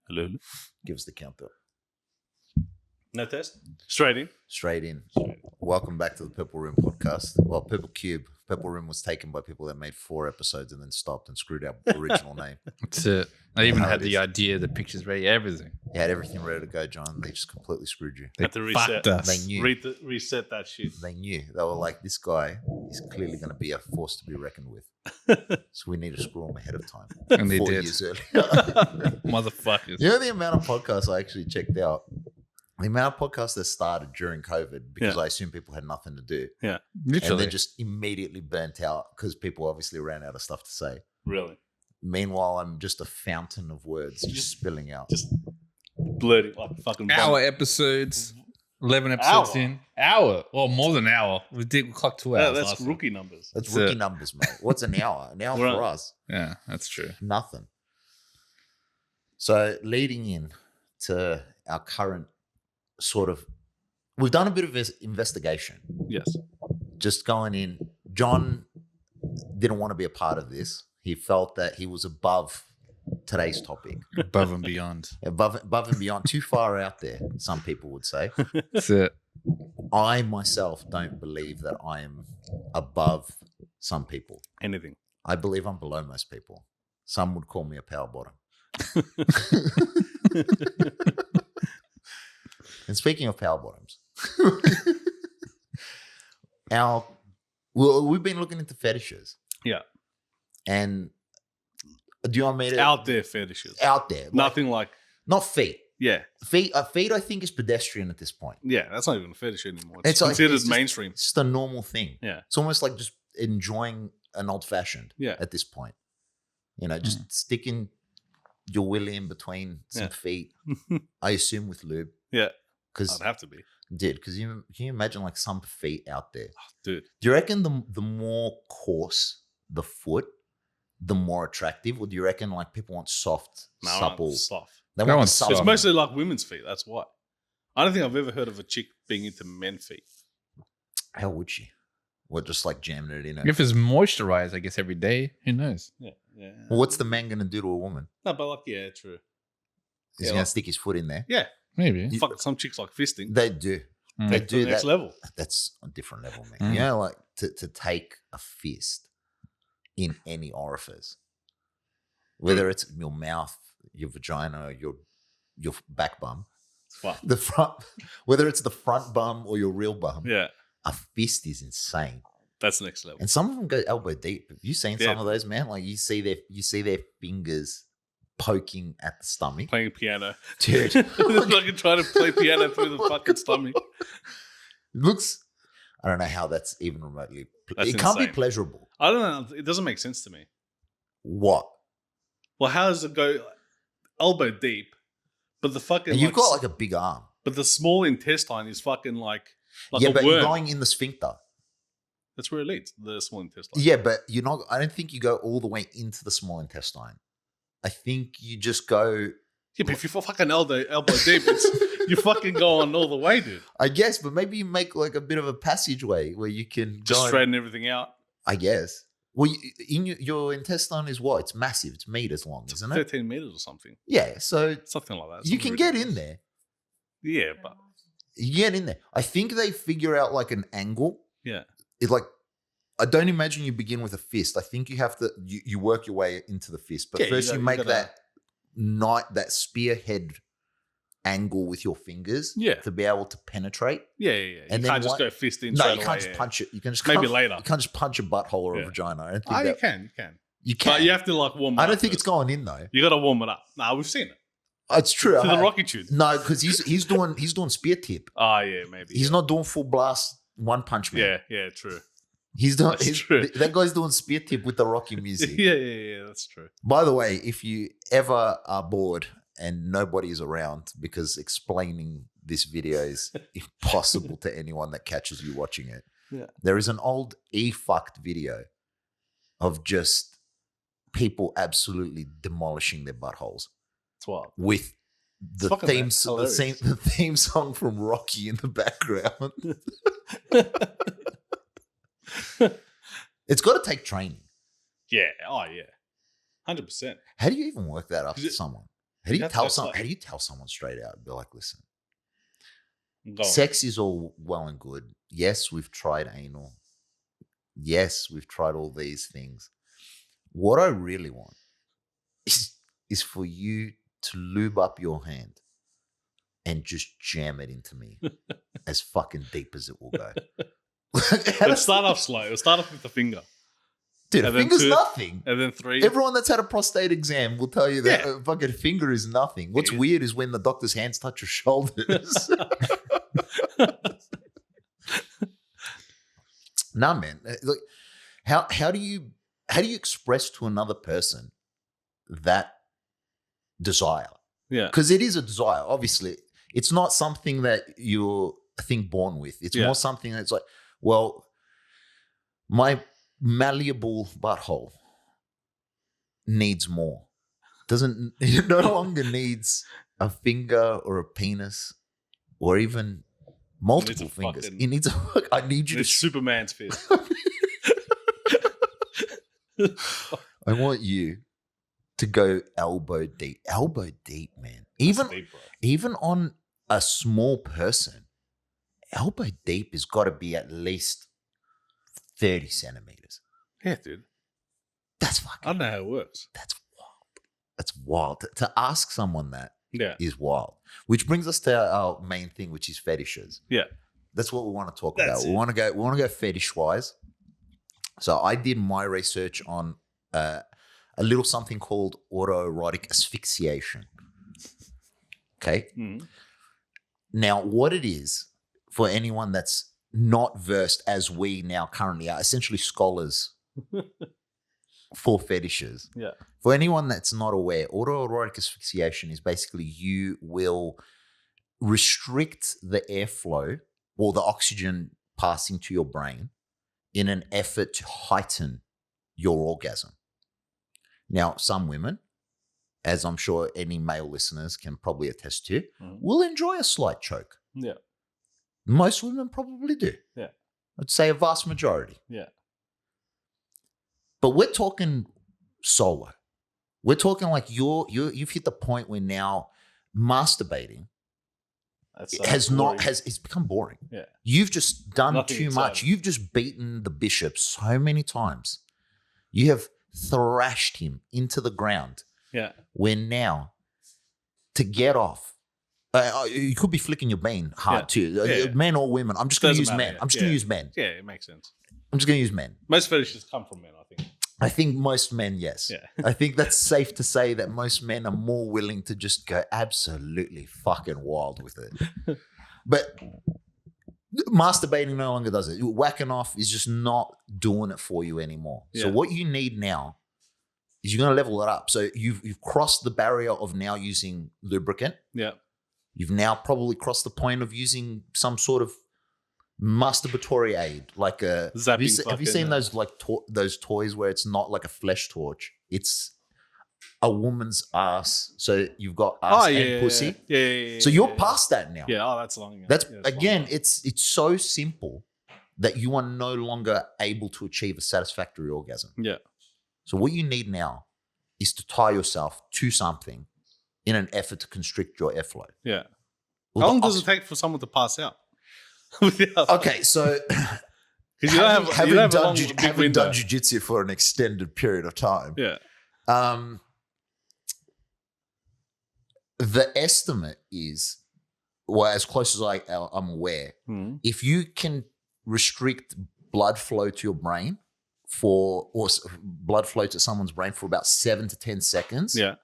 Hello. Give us the countdown. No test? Straight in. Straight in. Welcome back to the Purple Room podcast. Well, Purple Cube. Purple Room was taken by people that made 4 episodes and then stopped and screwed our original name. That's it. I even how had it the is. idea, the pictures ready, everything. You had everything ready to go, John. They just completely screwed you. They Had to reset. fucked us. They knew. Reset that shit. They knew. They were like, this guy is clearly going to be a force to be reckoned with. So we need to screw him ahead of time. And they 4 did. years earlier. Motherfuckers. You know the amount of podcasts I actually checked out? The amount of podcasts that started during COVID because I assume people had nothing to do. Yeah. And Literally. then just immediately burnt out because people obviously ran out of stuff to say. Really? Meanwhile, I'm just a fountain of words just spilling out. Just blurting like a fucking bomb. Hour episodes. 11 episodes Hour? in. Hour. Well, more than an hour. We clocked 2 hours. That's last time. rookie numbers. That's That's rookie it. numbers, mate. What's an hour? An hour Right. for us? Yeah, that's true. Nothing. So leading in to our current sort of, we've done a bit of investigation. Yes. Just going in, John didn't want to be a part of this. He felt that he was above today's topic, Above and beyond. above and beyond, too far out there, some people would say. That's it. I myself don't believe that I am above some people. Anything. I believe I'm below most people. Some would call me a power bottom. And speaking of power bottoms, we've been looking into fetishes. Yeah. And do you want me to Out there fetishes. out there? Like, Nothing like, not feet. yeah. Feet I think is pedestrian at this point. Yeah, that's not even a fetish anymore. It's, It's like- considered it's just- mainstream. It's just a normal thing. Yeah. It's almost like just enjoying an old fashioned. Yeah. At this point, just sticking your willy in between some Yeah. feet. I assume with lube. Yeah. Because I'd have to be. can you imagine like some feet out there? Dude. Do you reckon the more coarse the foot, the more attractive, or do you reckon like people want soft, No, supple? soft. They They want want the soft. It's supple. mostly like women's feet. That's why. I don't think I've ever heard of a chick being into men's feet. How would she? What, just like jamming it in? If it's moisturized, I guess, every day, who knows? Yeah. Yeah. Well, what's the man gonna do to a woman? No, but like, yeah, true. He's Yeah, gonna like- stick his foot in there. Yeah. Maybe. Fuck, some chicks like fisting. They do. Mm. They To do the next that. level. That's a different level, man. Mm. You know, like to take a fist in any orifice, whether it's your mouth, your vagina, or your back bum, Fuck. the front, whether it's the front bum or your real bum, Yeah. a fist is insane. That's next level. And some of them go elbow deep. Have you seen some Yeah. of those, man? Like you see their fingers poking at the stomach, Playing piano. dude. Like trying to play piano through the fucking stomach. Looks. I don't know how that's even remotely. That's it can't be insane. pleasurable. I don't know. It doesn't make sense to me. What? Well, how does it go elbow deep, but the fucking And you've got like a big arm. but the small intestine is fucking like Yeah, a but worm. you're going in the sphincter. That's where it leads. The small intestine. Yeah, but you're not. I don't think you go all the way into the small intestine. I think you just go. Yeah, but if you're fucking elbow deep, you fucking go on all the way, dude. I guess, but maybe you make like a bit of a passageway where you can Just go and- straighten everything out. I guess. Well, your intestine is what? It's massive. It's meters long, isn't it? 13 meters or something. Yeah. So Something like that. you can Something get in ridiculous. there. Yeah, but You get in there. I think they figure out like an angle. yeah. It's like, I don't imagine you begin with a fist. I think you have to, you work your way into the fist. But Yeah, first you make gotta- that spearhead angle with your fingers Yeah. to be able to penetrate. Yeah. And And then you can't just what- go fist in No, straight you can't away, just yeah. punch it. You can just Maybe later. You can't just punch a butthole or a Yeah. vagina. I don't think Oh, that, you can. you can. But you have to like warm it I up don't think it's first. going in though. You got to warm it up. Nah, we've seen it. It's true. To the Rocky tune. No, because he's doing spear tip. Oh, yeah, maybe. He's yeah. not doing full blast one punch man. Yeah, true. He's doing. That's true. That guy's doing spear tip with the Rocky music. Yeah, that's true. By the way, if you ever are bored and nobody is around, because explaining this video is impossible to anyone that catches you watching it. Yeah. There is an old e-fucked video of just people absolutely demolishing their buttholes It's wild. with the fucking hilarious. the theme song from Rocky in the background. It's got to take training. Yeah. Oh, yeah. 100%. How do you even work that up Is to it- someone? How do you That's tell like- How do you tell someone straight out? Be like, listen, Go on. sex is all well and good. Yes, we've tried anal. Yes, we've tried all these things. What I really want is for you to lube up your hand and just jam it into me as fucking deep as it will go. Let's start off slow. Let's start off with the finger. Dude, a and then finger's 2, nothing. And then 3. Everyone that's had a prostate exam will tell you that Yeah. a fucking finger is nothing. What's Yeah. weird is when the doctor's hands touch your shoulders. Nah, man. Look, how do you express to another person that desire? Yeah. Because it is a desire. Obviously, it's not something that you're, I think, born with. It's more something that's like, well, my malleable butthole needs more. It no longer needs a finger or a penis or even multiple fingers. It needs I need you It's to. Superman's fist. I want you to go elbow deep, man. That's deep, bro. Even on a small person, elbow deep has got to be at least 30 centimeters. Yeah, dude. That's I fucking. don't know how it works. That's wild. That's wild. To ask someone that Yeah. is wild. Which brings us to our main thing, which is fetishes. Yeah. That's what we want to talk That's about. We want to go fetish wise. So I did my research on a little something called autoerotic asphyxiation. Okay. Mm. Now, what it is, for anyone that's not versed as we now currently are, essentially scholars for fetishes. Yeah. For anyone that's not aware, autoerotic asphyxiation is basically you will restrict the airflow or the oxygen passing to your brain in an effort to heighten your orgasm. Now, some women, as I'm sure any male listeners can probably attest to, will enjoy a slight choke. Yeah. Most women probably do. Yeah. I'd say a vast majority. Yeah. But we're talking solo. We're talking like you've hit the point where now masturbating it's become boring. Yeah. You've just done Nothing too much. exciting. You've just beaten the bishop so many times. You have thrashed him into the ground. Yeah. Where now, to get off, you could be flicking your bean hard too. Yeah. Men or women. I'm just going to use Doesn't men. matter. I'm just going to use men. Yeah, it makes sense. I'm just going to use men. Most fetishes come from men, I think. I think most men, yes. Yeah. I think that's safe to say that most men are more willing to just go absolutely fucking wild with it. But masturbating no longer does it. Whacking off is just not doing it for you anymore. So Yeah. what you need now is you're going to level it up. So you've crossed the barrier of now using lubricant. Yeah. You've now probably crossed the point of using some sort of masturbatory aid, like a. Zapping Have you seen those like those toys where it's not like a flesh torch? It's a woman's ass. So you've got ass and pussy. Yeah. So you're past that now. Yeah. Oh, that's long. That's long again. now. It's so simple that you are no longer able to achieve a satisfactory orgasm. Yeah. So what you need now is to tie yourself to something in an effort to constrict your airflow. Yeah. Well, How long does it take for someone to pass out? Okay, so Because you don't have a long, big having window. done jiu-jitsu for an extended period of time, Yeah. The estimate is, well, as close as I'm aware, if you can restrict blood flow to your brain blood flow to someone's brain for about 7 to 10 seconds, Yeah.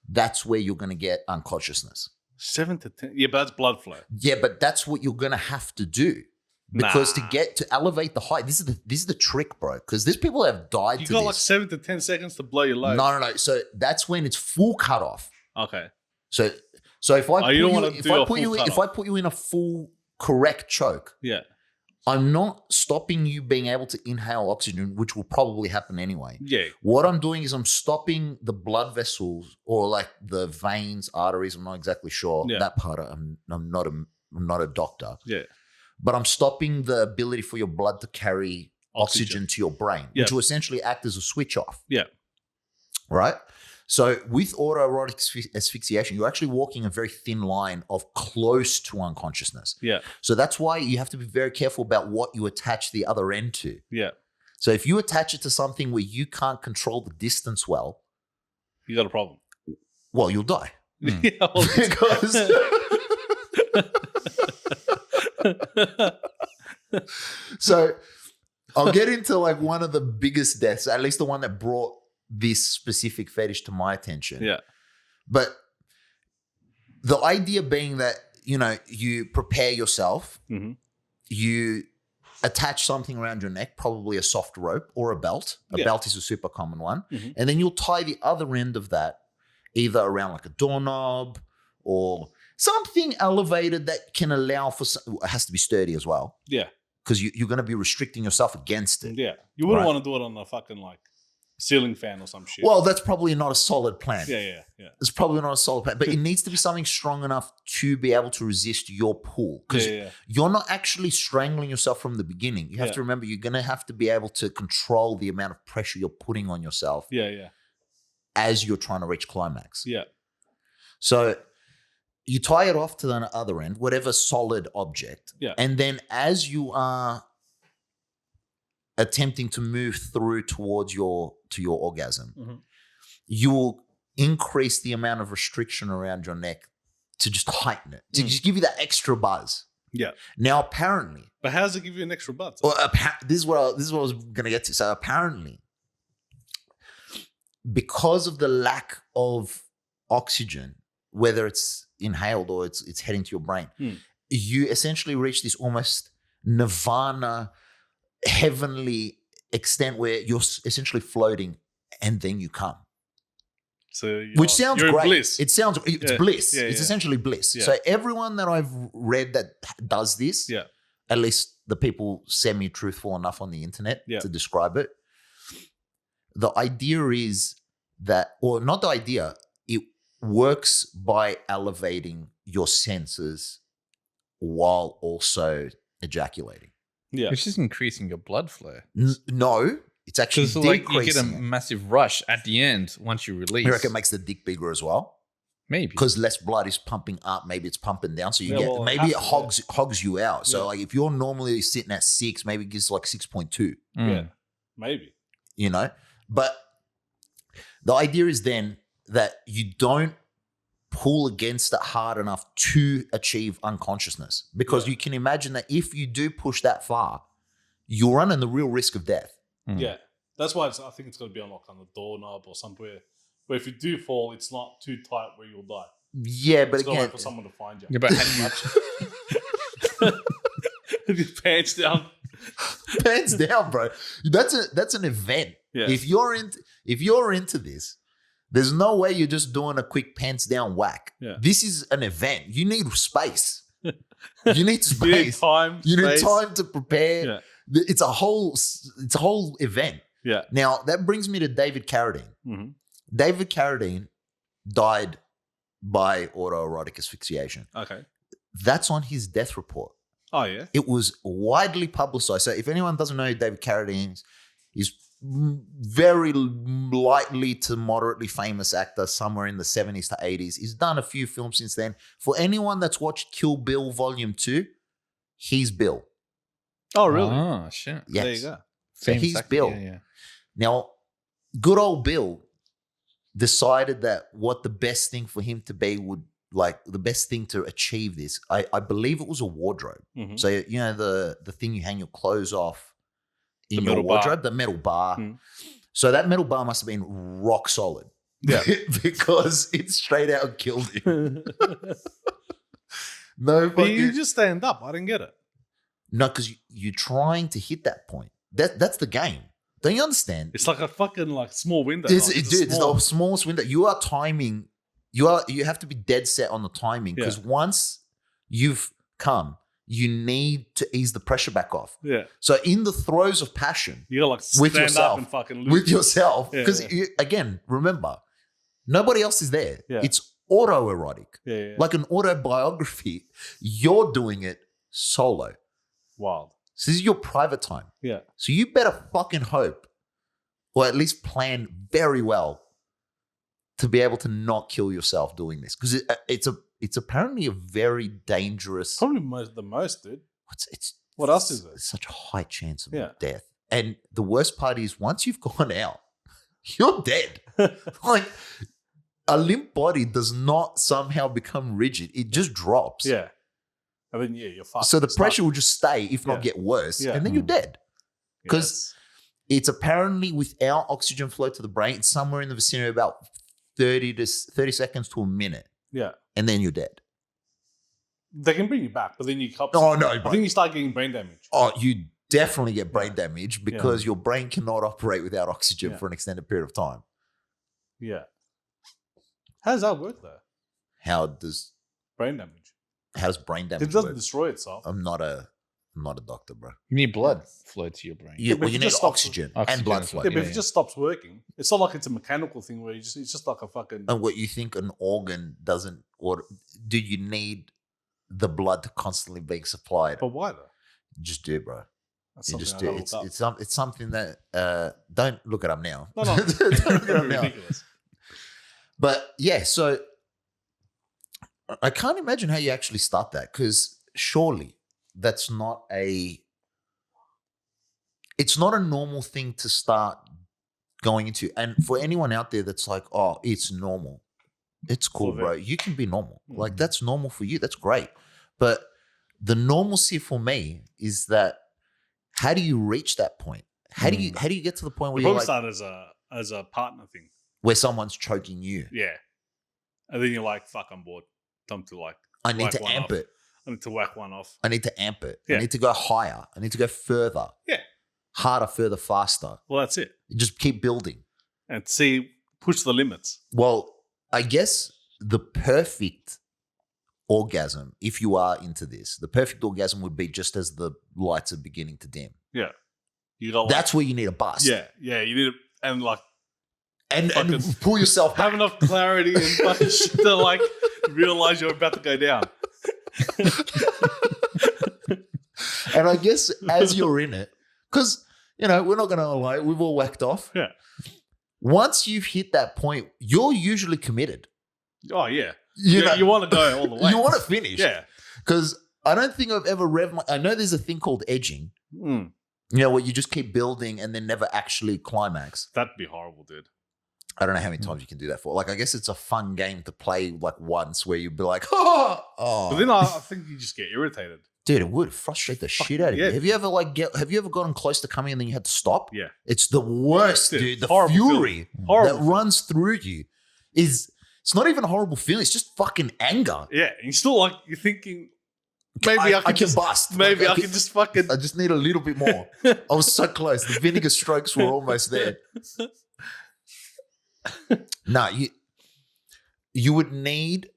that's where you're going to get unconsciousness. 7 to 10. Yeah, but that's blood flow. Yeah, but that's what you're going to have to do. Because to elevate the height, this is the trick, bro. Because there's people that have died You to got this. like 7 to 10 seconds to blow your load. No. So that's when it's full cutoff. Okay. So if I put you in a full correct choke, Yeah. I'm not stopping you being able to inhale oxygen, which will probably happen anyway. Yeah. What I'm doing is I'm stopping the blood vessels or like the veins, arteries. I'm not exactly sure that part. I'm not a doctor. Yeah. But I'm stopping the ability for your blood to carry oxygen to your brain, which will essentially act as a switch off. Yeah. Right? So with autoerotic asphyxiation, you're actually walking a very thin line of close to unconsciousness. Yeah. So that's why you have to be very careful about what you attach the other end to. Yeah. So if you attach it to something where you can't control the distance well, You got a problem. well, you'll die. Yeah, well, Because so I'll get into like one of the biggest deaths, at least the one that brought this specific fetish to my attention. yeah. But the idea being that, you prepare yourself, Mm-hmm. you attach something around your neck, probably a soft rope or a belt. A Yeah. belt is a super common one. Mhm. And then you'll tie the other end of that either around like a doorknob or something elevated that can allow for, it has to be sturdy as well. Yeah. Because you're going to be restricting yourself against it. Yeah. You wouldn't Right. want to do it on a fucking like ceiling fan or some shit. Well, that's probably not a solid plan. yeah. It's probably not a solid plan, but it needs to be something strong enough to be able to resist your pull. Because Yeah. you're not actually strangling yourself from the beginning. You have Yeah. to remember you're going to have to be able to control the amount of pressure you're putting on yourself Yeah. as you're trying to reach climax. Yeah. So you tie it off to the other end, whatever solid object. Yeah. And then as you are attempting to move through towards your orgasm, Mhm. you will increase the amount of restriction around your neck to just heighten it, to just give you that extra buzz. Yeah. Now, apparently, But how does it give you an extra buzz? or this is what I was going to get to. So apparently, because of the lack of oxygen, whether it's inhaled or it's heading to your brain, you essentially reach this almost nirvana, heavenly extent where you're essentially floating and then you come. So Which sounds you're great. in bliss. It's Yeah. bliss. Yeah, It's yeah. essentially bliss. Yeah. So everyone that I've read that does this, Yeah. at least the people semi-truthful enough on the internet Yeah. to describe it, the idea is that, or not the idea, it works by elevating your senses while also ejaculating. Yeah. It's just increasing your blood flow. No, it's actually Because like you get a decreasing it. massive rush at the end once you release. You reckon it makes the dick bigger as well? Maybe. Because less blood is pumping up, maybe it's pumping down. So you Yeah, get, well, it maybe it has to, hogs you out. So Yeah. like if you're normally sitting at 6, maybe it gives like 6.2, Yeah. Maybe. But the idea is then that you don't pull against it hard enough to achieve unconsciousness. Because Yeah. you can imagine that if you do push that far, you're running the real risk of death. Yeah. That's why I think it's got to be on like on the doorknob or somewhere where if you do fall, it's not too tight where you'll die. Yeah, but It's got to again, wait for someone to find you. Yeah, but how do you Your pants down. hands down, bro. That's an event. Yeah. If you're into this, there's no way you're just doing a quick pants down whack. Yeah. This is an event. You need space. You need You need space. time. You need space. time to prepare. Yeah. It's a whole event. Yeah. Now that brings me to David Carradine. Mhm. David Carradine died by autoerotic asphyxiation. Okay. That's on his death report. Oh yeah. It was widely publicized. So if anyone doesn't know who David Carradine is, he's very lightly to moderately famous actor somewhere in the 70s to 80s. He's done a few films since then. For anyone that's watched Kill Bill Volume 2, he's Bill. Oh really? Oh, shit. Yes. There you go. So Famous he's actor, Bill. Yeah. Now, good old Bill decided that what the best thing for him to be would, like the best thing to achieve this, I believe it was a wardrobe. Mhm. So, the thing you hang your clothes off in The your metal bar. wardrobe, the metal bar. Mhm. So that metal bar must have been rock solid. Yeah. Because it straight out killed him. No, But you just stand up. I didn't get it. no, because you're trying to hit that point. That's the game. Don't you understand? It's like a fucking like small window. It's, like, dude, it's the smallest window. You are timing. You have to be dead set on the timing because once you've come, you need to ease the pressure back off. Yeah. So in the throes of passion You gotta like With stand yourself. up and fucking lose. with yourself, Yeah, because yeah. again, remember, nobody else is there. Yeah. It's autoerotic, Yeah. like an autobiography. You're doing it solo. Wild. So this is your private time. Yeah. So you better fucking hope, or at least plan very well to be able to not kill yourself doing this because it's apparently a very dangerous. Probably the most, dude. What else is it? It's such a high chance of Yeah. death. And the worst part is once you've gone out, you're dead. Like a limp body does not somehow become rigid. It just drops. Yeah. And then, you're fucked. So the It's pressure will just stay, if not get worse. Yeah. And then you're dead. not- 'cause It's apparently without oxygen flow to the brain, it's somewhere in the vicinity of about 30 seconds to a minute. Yeah. And then you're dead. They can bring you back, but then you can't. Oh, no, I bro. think you start getting brain damage. Oh, you definitely get brain damage because your brain cannot operate without oxygen for an extended period of time. Yeah. How does that work, though? How does Brain damage. brain damage It doesn't work? destroy itself. I'm not a doctor, bro. You need blood flow to your brain. Yeah, but well, if you it need just stops- oxygen Oxygen and blood as flow. well. Yeah, but if yeah. it just stops working, it's not like it's a mechanical thing where it's just like a fucking. And what you think an organ doesn't, or do you need the blood to constantly being supplied? But why though? Just do it, bro. That's You something just I do gotta it. look up. It's something that don't look it up now. No, no. Don't look it up That'd be now. ridiculous. But yeah, so I can't imagine how you actually start that because surely that's not it's not a normal thing to start going into. And for anyone out there that's like, oh, it's normal. It's cool, For bro. them. You can be normal. Mhm. Like that's normal for you. That's great. But the normalcy for me is that how do you reach that point? How do you get to the point where We you're probably like start as a partner thing. where someone's choking you? Yeah. And then you're like, fuck, I'm bored. Time to like. I need whack to one amp off. it. I need to whack one off. I need to amp it. I Yeah. need to go higher. I need to go further. Yeah. Harder, further, faster. Well, that's it. You just keep building. And push the limits. Well, I guess the perfect orgasm, if you are into this, the perfect orgasm would be just as the lights are beginning to dim. Yeah. You got like, That's where you need a bust. Yeah. You need to, and like And fucking pull yourself back. have enough clarity and fucking shit to like realize you're about to go down. And I guess as you're in it, because, we're not going to lie, we've all whacked off. Yeah. Once you've hit that point, you're usually committed. Oh yeah. You know, You want to go all the way. you want to finish. Yeah. Because I don't think I've ever I know there's a thing called edging, Mm. where you just keep building and then never actually climax. That'd be horrible, dude. I don't know how many times you can do that for. Like, I guess it's a fun game to play like once where you'd be like, oh. But then I think you just get irritated. Dude, it would frustrate the shit out of you. yeah. Have you ever gotten close to coming and then you had to stop? Yeah. It's the worst, Dude, dude. The horrible fury Horrible that feeling. runs through you it's not even a horrible feeling. It's just fucking anger. Yeah. And you're still like, you're thinking, maybe I can can bust. maybe Like, I can just fucking. I just need a little bit more. I was so close. The vinegar strokes were almost there. No, you would need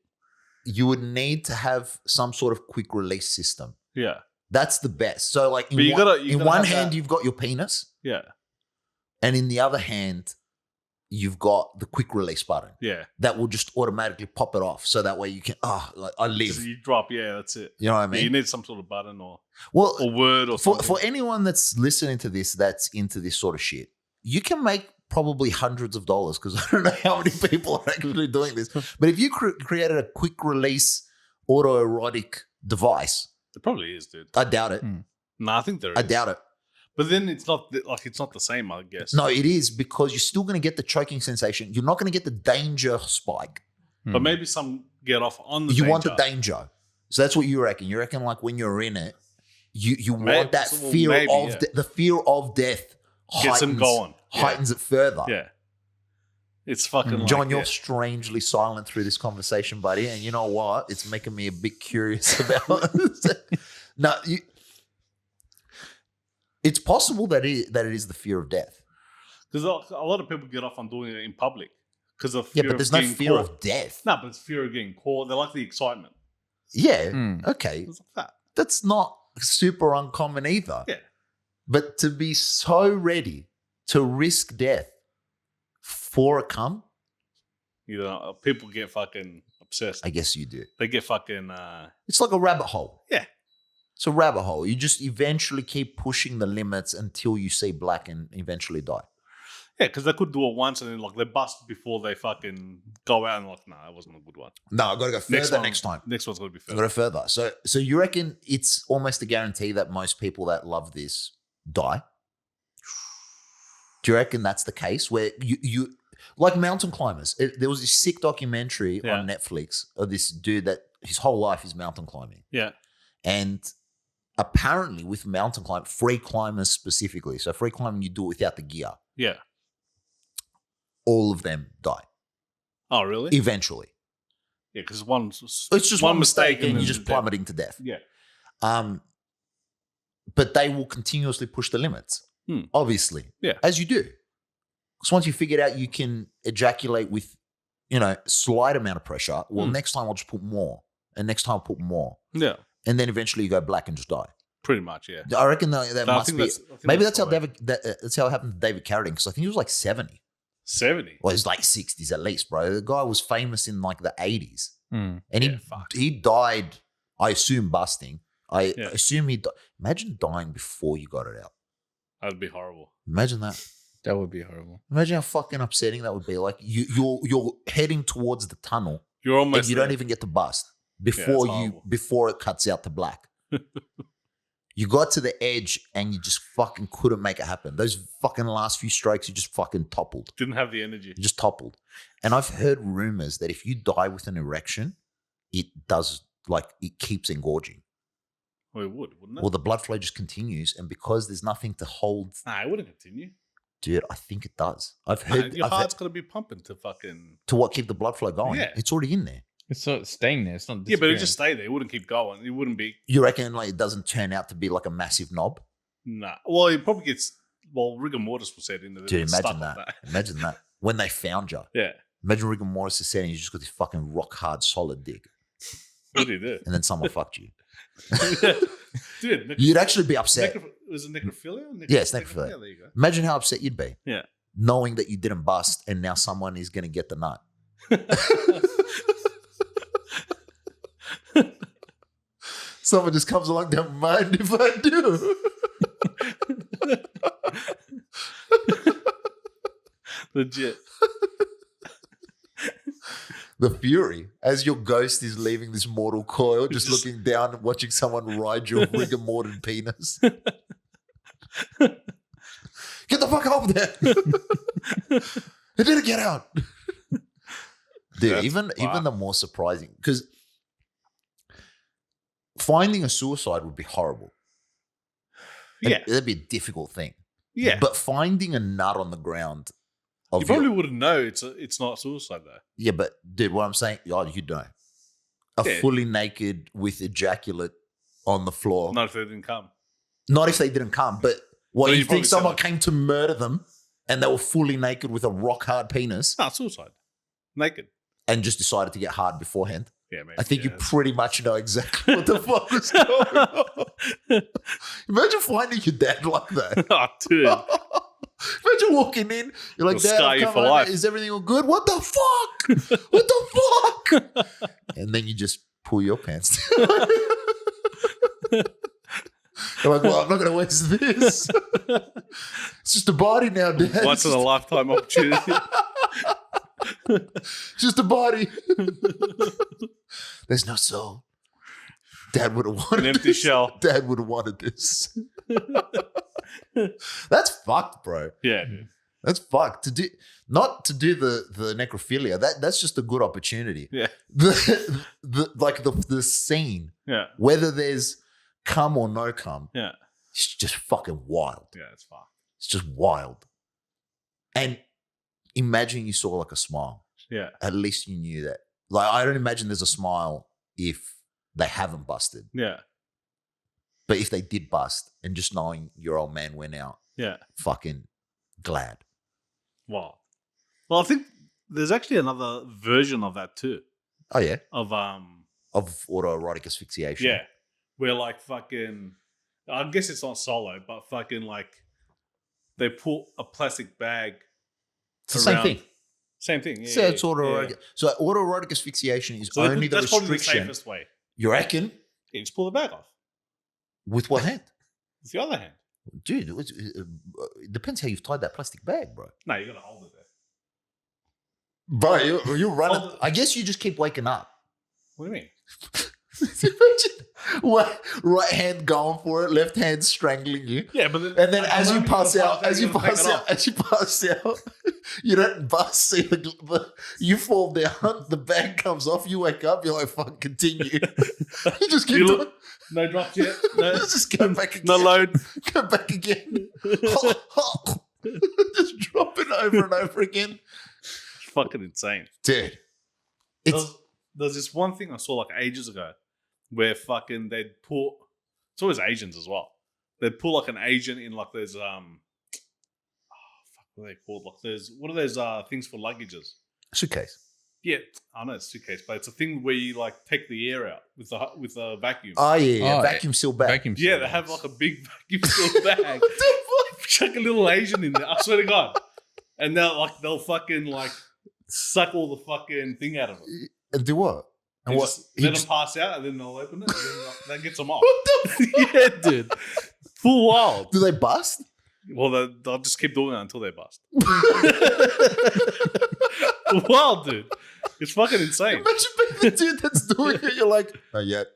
to have some sort of quick release system. Yeah. That's the best. So like in But you one, gotta in one have hand that- you've got your penis, Yeah. and in the other hand you've got the quick release button Yeah. that will just automatically pop it off. So that way you can like I live. So you drop. Yeah. That's it. You know what I Yeah, mean? you need some sort of button or Well, word or for something. anyone that's listening to this that's into this sort of shit, you can make probably hundreds of dollars because I don't know how many people are actually doing this. But if you created a quick release autoerotic device, It probably is, dude. I doubt it. No, I think there is. I doubt it. But then it's not it's not the same, I guess. No, it is because you're still going to get the choking sensation. You're not going to get the danger spike. But maybe some get off on the. You want the danger. danger. So that's what you reckon. You reckon like when you're in it, you Maybe- want that well, fear maybe, of yeah. the fear of death Gets them going. Yeah. heightens it further. Yeah. It's fucking. Like, John, you're yeah. strangely silent through this conversation, buddy. And you know what? It's making me a bit curious about. No, it's possible that it is the fear of death. Because a lot of people get off on doing it in public because of Yeah, fear but of there's no getting fear caught. of death. No, but it's fear of getting caught. They like the excitement. Yeah, okay. It's like that. That's not super uncommon either. Yeah. But to be so ready to risk death for a cum, People get fucking obsessed. I guess you do. They get fucking. It's like a rabbit hole. Yeah. It's a rabbit hole. You just eventually keep pushing the limits until you see black and eventually die. Yeah, because they could do it once and then like they bust before they fucking go out and like, nah, that wasn't a good one. No, I got to go further next time. Next one's got to be I further. got to further. So you reckon it's almost a guarantee that most people that love this die? Do you reckon that's the case where you like mountain climbers? There was this sick documentary on Netflix of this dude that his whole life is mountain climbing. Yeah. And apparently with mountain climbing, free climbers specifically, so free climbing, you do it without the gear. Yeah. All of them die. Oh, really? Eventually. Yeah, because It's just one mistake and then you're just plummeting to death. Yeah. But they will continuously push the limits, obviously. Yeah. As you do. Because once you figured out you can ejaculate with, slight amount of pressure, well, next time I'll just put more. And next time I'll put more. Yeah. And then eventually you go black and just die. Pretty much, yeah. I reckon that must be. Maybe that's how probably- that's how it happened to David Carradine, because I think he was like 70. 70? Well, he's like 60s at least, bro. The guy was famous in like the 80s. Mm. And he died, I assume, busting. I assume he died. Imagine dying before you got it out. That'd be horrible. Imagine that. That would be horrible. Imagine how fucking upsetting that would be. Like you're heading towards the tunnel. You're almost and you don't even get to bust before it cuts out to black. You got to the edge and you just fucking couldn't make it happen. Those fucking last few strokes, you just fucking toppled. Didn't have the energy. You just toppled. And I've heard rumors that if you die with an erection, it keeps engorging. Well, it would, wouldn't it? Well, the blood flow just continues. And because there's nothing to hold. Nah, it wouldn't continue. Dude, I think it does. I've heard. Your heart's got to be pumping to fucking. To what? Keep the blood flow going. Yeah. It's already in there. It's not staying there. It's not. Yeah, but it just stay there. It wouldn't keep going. It wouldn't be. You reckon like it doesn't turn out to be like a massive knob? Nah. Well, it probably gets. Well, rigor mortis was set in there. Dude, imagine that. Imagine that. When they found you. Yeah. Imagine rigor mortis is set and you just got this fucking rock hard solid dick. What do you do? And then someone fucked you. Dude, you'd actually be upset. Was it necrophilia? Yes, necrophilia. There you go. Imagine how upset you'd be. Yeah. Knowing that you didn't bust and now someone is going to get the nut. Someone just comes along, don't mind if I do. Legit. The fury, as your ghost is leaving this mortal coil, just looking down and watching someone ride your rigor mortis penis. Get the fuck up there. It didn't get out. Dude, even the more surprising, because finding a suicide would be horrible. Yeah. That'd be a difficult thing. Yeah. But finding a nut on the ground. You probably wouldn't know it's not suicide though. Yeah, but dude, what I'm saying, you'd know. Fully naked with ejaculate on the floor. Not if they didn't come. Not if they didn't come, but what, you think someone said came to murder them and they were fully naked with a rock hard penis No, suicide. Naked. and just decided to get hard beforehand? Yeah, maybe. I think you pretty much know exactly what the fuck was going on. Imagine finding your dad like that. Oh, dude. Imagine walking in, you're like, It'll Dad, scar you come for over. life. Is everything all good? What the fuck? What the fuck? And then you just pull your pants down. You're like, well, I'm not going to waste this. It's just a body now, Dad. Once in a lifetime opportunity. It's just a body. There's no soul. Dad would have wanted An empty this. shell. Dad would have wanted this. That's fucked, bro. Yeah, dude. That's fucked. Not to do the necrophilia. That's just a good opportunity. Yeah. The scene. Yeah. Whether there's cum or no cum. Yeah. It's just fucking wild. Yeah, it's fucked. It's just wild. And imagine you saw like a smile. Yeah. At least you knew that. Like, I don't imagine there's a smile if they haven't busted. Yeah. But if they did bust and just knowing your old man went out, Yeah. fucking glad. Wow. Well, I think there's actually another version of that too. Oh, yeah. Of autoerotic asphyxiation. yeah. Where like fucking I guess it's not solo, but fucking like they put a plastic bag. It's the same thing. Same thing. Yeah, So it's autoerotic. yeah. So autoerotic asphyxiation is So only the that's probably the restriction. safest way. You reckon? You just pull the bag off With what hand? with the other hand. Dude, it depends how you've tied that plastic bag, bro. No, you gotta hold it there. Bro, you're running. Hold it. I guess you just keep waking up. What do you mean? Imagine right hand going for it, left hand strangling you. Yeah, but then, And then as you pass out, you don't bust. So you fall down, the bag comes off, you wake up, you're like, fuck, continue. You just keep doing. No drops yet. No, just go back again. no load. Go back again. Just drop it over and over again. It's fucking insane. Dude. There's this one thing I saw like ages ago where fucking they'd put, it's always Asians as well. They'd put like an Asian in like those what are they called? Like what are those things for luggages? Suitcase. Yeah, I know it's a suitcase, but it's a thing where you like take the air out with a vacuum. Oh yeah, Oh, vacuum seal bag. Vacuum Yeah, seal they have bags. like a big vacuum seal bag. Chuck a little Asian in there. I swear to God. And they'll fucking like suck all the fucking thing out of them. And do what? And They what? just He let just- them pass out, and then they'll open it, and then that gets them off. What the Yeah, dude. Full wild. Do they bust? Well, they'll just keep doing it until they bust. Wild, dude. It's fucking insane. Imagine being the dude that's doing it. You're like, not yet.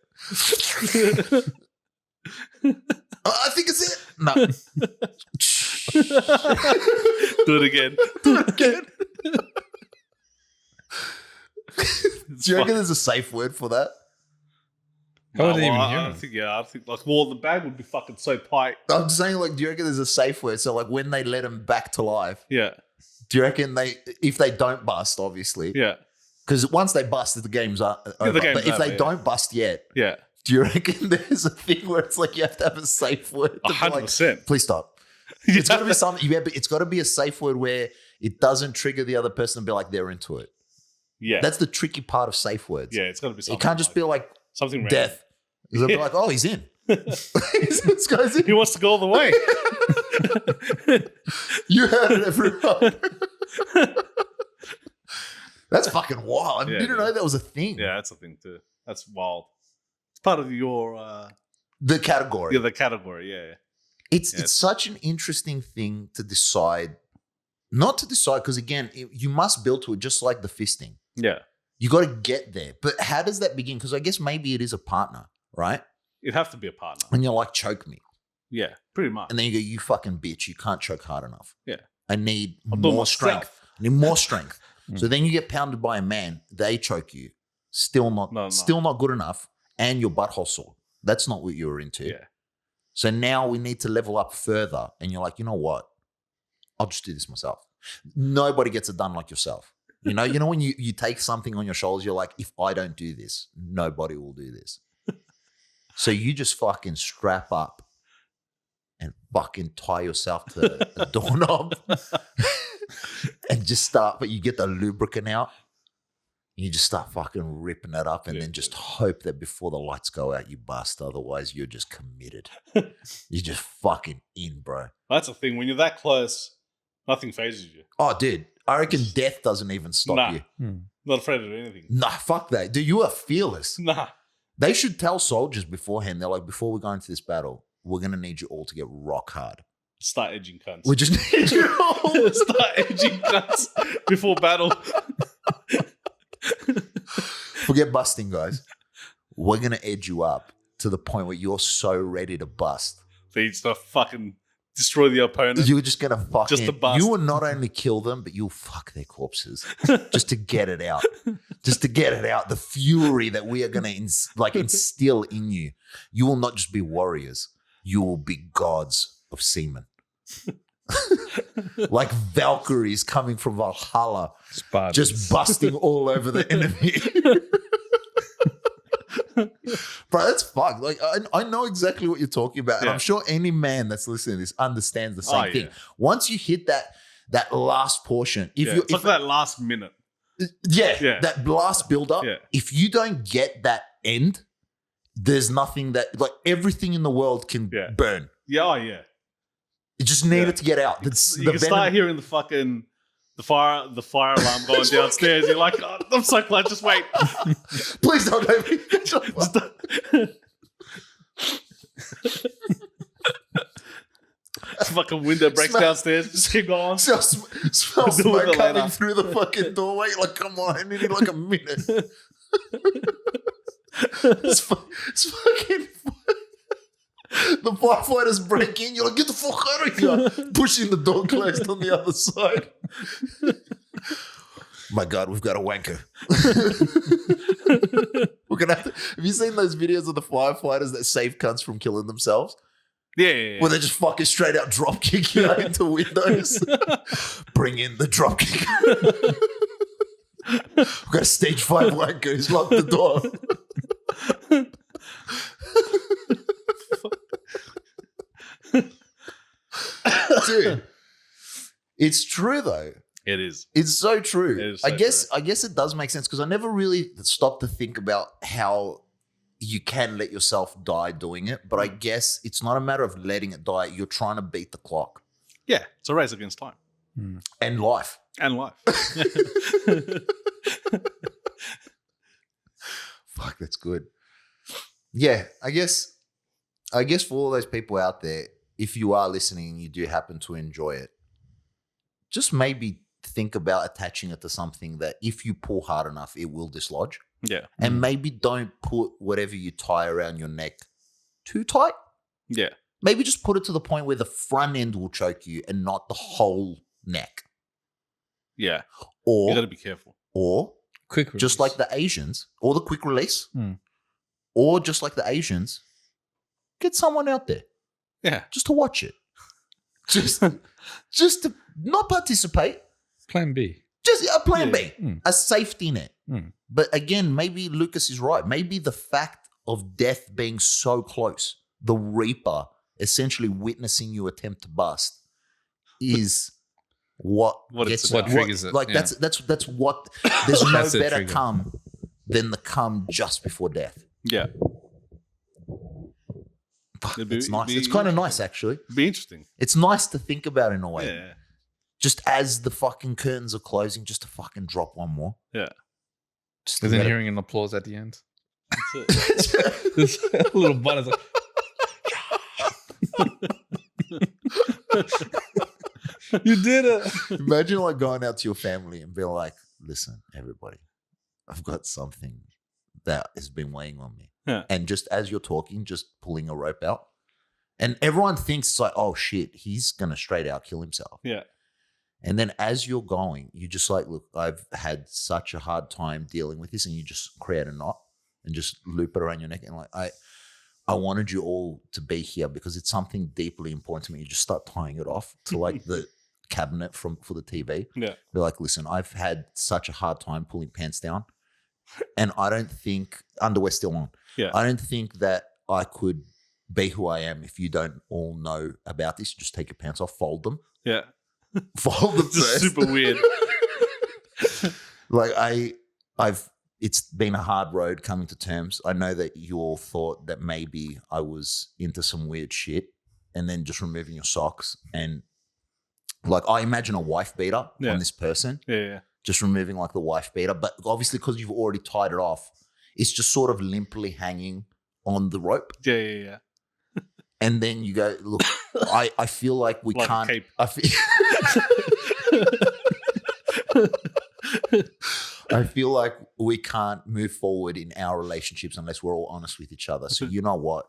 I think it's it. No. Do it again. Do it again. It's Do you reckon fuck- there's a safe word for that? How would they even I hear don't it? think, yeah, I think, like, well, the bag would be fucking so tight. I'm just saying, like, do you reckon there's a safe word? So, like, when they let them back to life, Yeah, do you reckon if they don't bust, obviously, yeah, because once they bust, the game's over. the game's But if over, they yeah. don't bust yet, yeah. do you reckon there's a thing where it's like you have to have a safe word? To be like, 100%. please stop. It's got to be something. Yeah, but it's got to be a safe word where it doesn't trigger the other person and be like they're into it. Yeah, That's the tricky part of safe words. yeah. It's got to be something. It can't just be like something random. death. It'll be like, oh, he's in. This guy's in. He wants to go all the way. You heard it, everyone. That's fucking wild. I Yeah, didn't yeah. know that was a thing. Yeah, that's a thing too. That's wild. It's part of your The category. the category. Yeah, It's Yes. it's such an interesting thing to decide. Not to decide, because again, you must build to it just like the fisting. yeah. You got to get there. But how does that begin? Because I guess maybe it is a partner, right? It'd have to be a partner. And you're like, choke me. Yeah, pretty much. And then you go, you fucking bitch. You can't choke hard enough. Yeah. I need I'll do it more myself. strength. I need more strength. Mm. So then you get pounded by a man. They choke you. Still not No. good enough. And your butthole sore. That's not what you were into. Yeah, So now we need to level up further. And you're like, you know what? I'll just do this myself. Nobody gets it done like yourself. You know when you take something on your shoulders, you're like, if I don't do this, nobody will do this. So you just fucking strap up and fucking tie yourself to a doorknob and just start, but you get the lubricant out and you just start fucking ripping it up and Yeah, then just hope that before the lights go out, you bust. Otherwise, you're just committed. You're just fucking in, bro. that's the thing. When you're that close, nothing phases you. Oh, dude, I reckon death doesn't even stop Nah. you. Not afraid of anything. Nah, fuck that. Dude, you are fearless. Nah. They should tell soldiers beforehand. They're like, before we go into this battle, we're going to need you all to get rock hard. Start edging cunts. We just need you all. Start edging cunts before battle. Forget busting, guys. We're going to edge you up to the point where you're so ready to bust. So you start fucking destroy the opponent. You're just going to fucking... Just to bust. You will not only kill them, but you'll fuck their corpses just to get it out. Just to get it out. The fury that we are going to instill in you. You will not just be warriors. You will be gods of semen. Like Valkyries coming from Valhalla, Spartans. just busting all over the enemy. Bro, that's fucked. Like I know exactly what you're talking about, and Yeah. I'm sure any man that's listening to this understands the same Oh, thing. yeah. Once you hit that last portion, if Yeah, you it's like that last minute. Yeah. that last build up, Yeah. if you don't get that end, there's nothing that like everything in the world can Yeah. burn. Yeah, oh yeah. You just need Yeah. it to get out. You The can start venom- hearing the fire alarm going downstairs. You're like, oh, I'm so glad. Just wait. Please don't let me. Fucking window breaks Smell- downstairs. Just keep going. Smell Do smoke it coming later. through the fucking doorway. Like, come on, I need like a minute. It's fucking. The firefighters break in. You're like, get the fuck out of here. Pushing the door closed on the other side. My God, we've got a wanker. We're gonna have you seen those videos of the firefighters that save cunts from killing themselves? Yeah. Where they just fucking straight out drop kick you out into windows. Bring in the drop kick. We've got a stage 5 wanker who's locked the door. Dude, it's true though. It is. It's so true. It is so I guess it does make sense because I never really stopped to think about how you can let yourself die doing it. But I guess it's not a matter of letting it die. You're trying to beat the clock Yeah. It's a race against time and life. and life. Fuck, that's good. Yeah, I guess for all those people out there, if you are listening and you do happen to enjoy it, just maybe think about attaching it to something that if you pull hard enough, it will dislodge. Yeah. And maybe don't put whatever you tie around your neck too tight. Yeah. Maybe just put it to the point where the front end will choke you and not the whole neck. Yeah. You got Or to be careful. Quick just release. like the Asians, or the quick release, or just like the Asians, get someone out there Yeah. just to watch it. Just to not participate. Plan B. Just a plan Yeah. B, a safety net. But again, maybe Lucas is right. Maybe the fact of death being so close, the Reaper essentially witnessing you attempt to bust, is what gets what triggers it, Like yeah. that's what. There's no That's the better trigger. come than the come just before death. Yeah. Fuck, It'd be- it's nice. be It's kind of nice, actually. Be interesting. It's nice to think about in a way. Yeah. Just as the fucking curtains are closing, just to fucking drop one more. Yeah. Just to And then let it- hearing an applause at the end. That's it. This little button is like, you did it. Imagine like going out to your family and being like, listen, everybody, I've got something that has been weighing on me. Yeah. And just as you're talking, just pulling a rope out. And everyone thinks it's like, oh shit, he's going to straight out kill himself. Yeah. And then as you're going, you just like, look, I've had such a hard time dealing with this. And you just create a knot and just loop it around your neck. And like, I wanted you all to be here because it's something deeply important to me. You just start tying it off to like the cabinet for the TV. Yeah. Be like, listen, I've had such a hard time pulling pants down. And I don't think, underwear still on. Yeah. I don't think that I could be who I am if you don't all know about this. Just take your pants off, fold them. Yeah. Fold them It's just first. super weird. Like it's been a hard road coming to terms. I know that you all thought that maybe I was into some weird shit and then just removing your socks and like I imagine a wife beater Yeah. on this person, Yeah. just removing like the wife beater. But obviously because you've already tied it off, it's just sort of limply hanging on the rope. Yeah. And then you go, look, I feel like we Like a can't. cape. I feel like we can't move forward in our relationships unless we're all honest with each other. So you know what?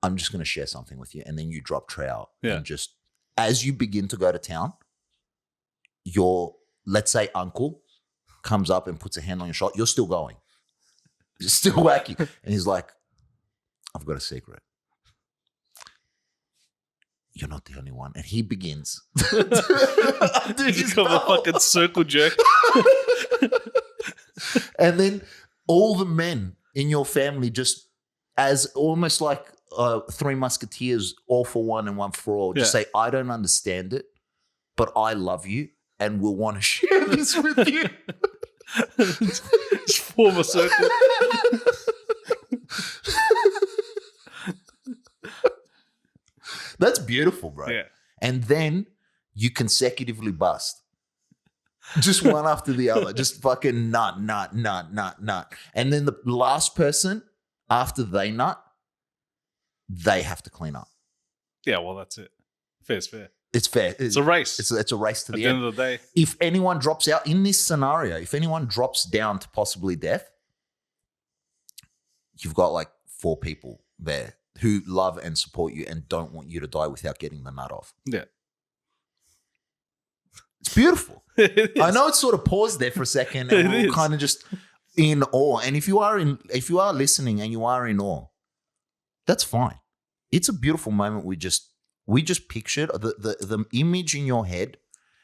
I'm just going to share something with you. And then you drop trowel. Yeah. And just as you begin to go to town, your, let's say, uncle comes up and puts a hand on your shoulder. You're still going. You're still wacky. And he's like, I've got a secret. You're not the only one. And he begins. Dude, Just become a fucking circle jerk. And then all the men in your family just as almost like 3 Musketeers, all for one and one for all, just Yeah. say, I don't understand it, but I love you and will want to share this with you. Just form a circle. That's beautiful, bro. Yeah. And then you consecutively bust. Just one after the other. Just fucking nut. And then the last person, after they nut, they have to clean up. Yeah, well, that's it. Fair's fair. It's fair. It's a race. It's a race to At the the end. end of the day. If anyone drops out in this scenario, if anyone drops down to possibly death, you've got like 4 people there who love and support you and don't want you to die without getting the nut off. Yeah. It's beautiful. It is. I know it's sort of paused there for a second It and we're is. kind of just in awe. And if you are listening and you are in awe, that's fine. It's a beautiful moment we just pictured. The image in your head,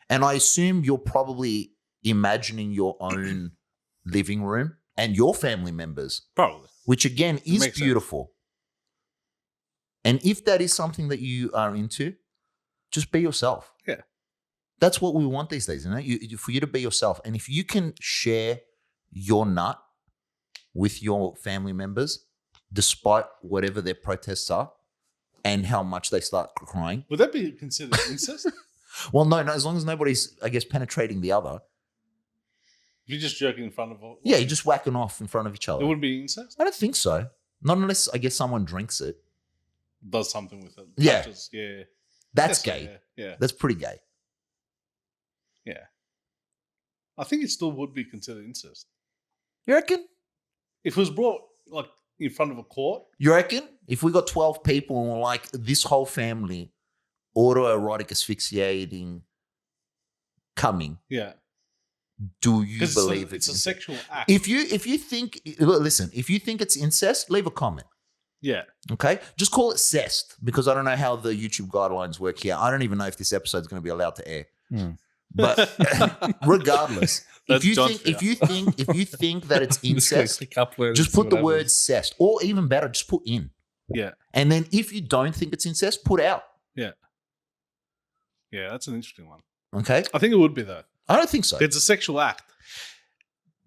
and I assume you're probably imagining your own living room and your family members, Probably. which again is Makes sense. beautiful. And if that is something that you are into, just be yourself. Yeah. That's what we want these days, isn't it? For you to be yourself. And if you can share your nut with your family members, despite whatever their protests are and how much they start crying. Would that be considered incest? Well, no, as long as nobody's, I guess, penetrating the other. If you're just joking in front of all. Yeah, you're just whacking off in front of each It other. wouldn't be incest? I don't think so. Not unless, I guess, someone drinks it. Does something with it. Yeah. Touches, yeah. That's Guess so, gay. Yeah. That's pretty gay. Yeah. I think it still would be considered incest. You reckon? If it was brought like in front of a court. You reckon? If we got 12 people and we're like, this whole family, autoerotic asphyxiating, coming, Yeah. do you Because believe it's a incest? sexual act. If you think, listen, if you think it's incest, leave a comment. Yeah. Okay, just call it cest because I don't know how the YouTube guidelines work here. I don't even know if this episode is going to be allowed to air. But regardless, That's if you think that it's incest, just put the word cest, or even better, just put in. Yeah. And then if you don't think it's incest, put out. Yeah. Yeah, that's an interesting one. Okay, I think it would be though. I don't think so. It's a sexual act.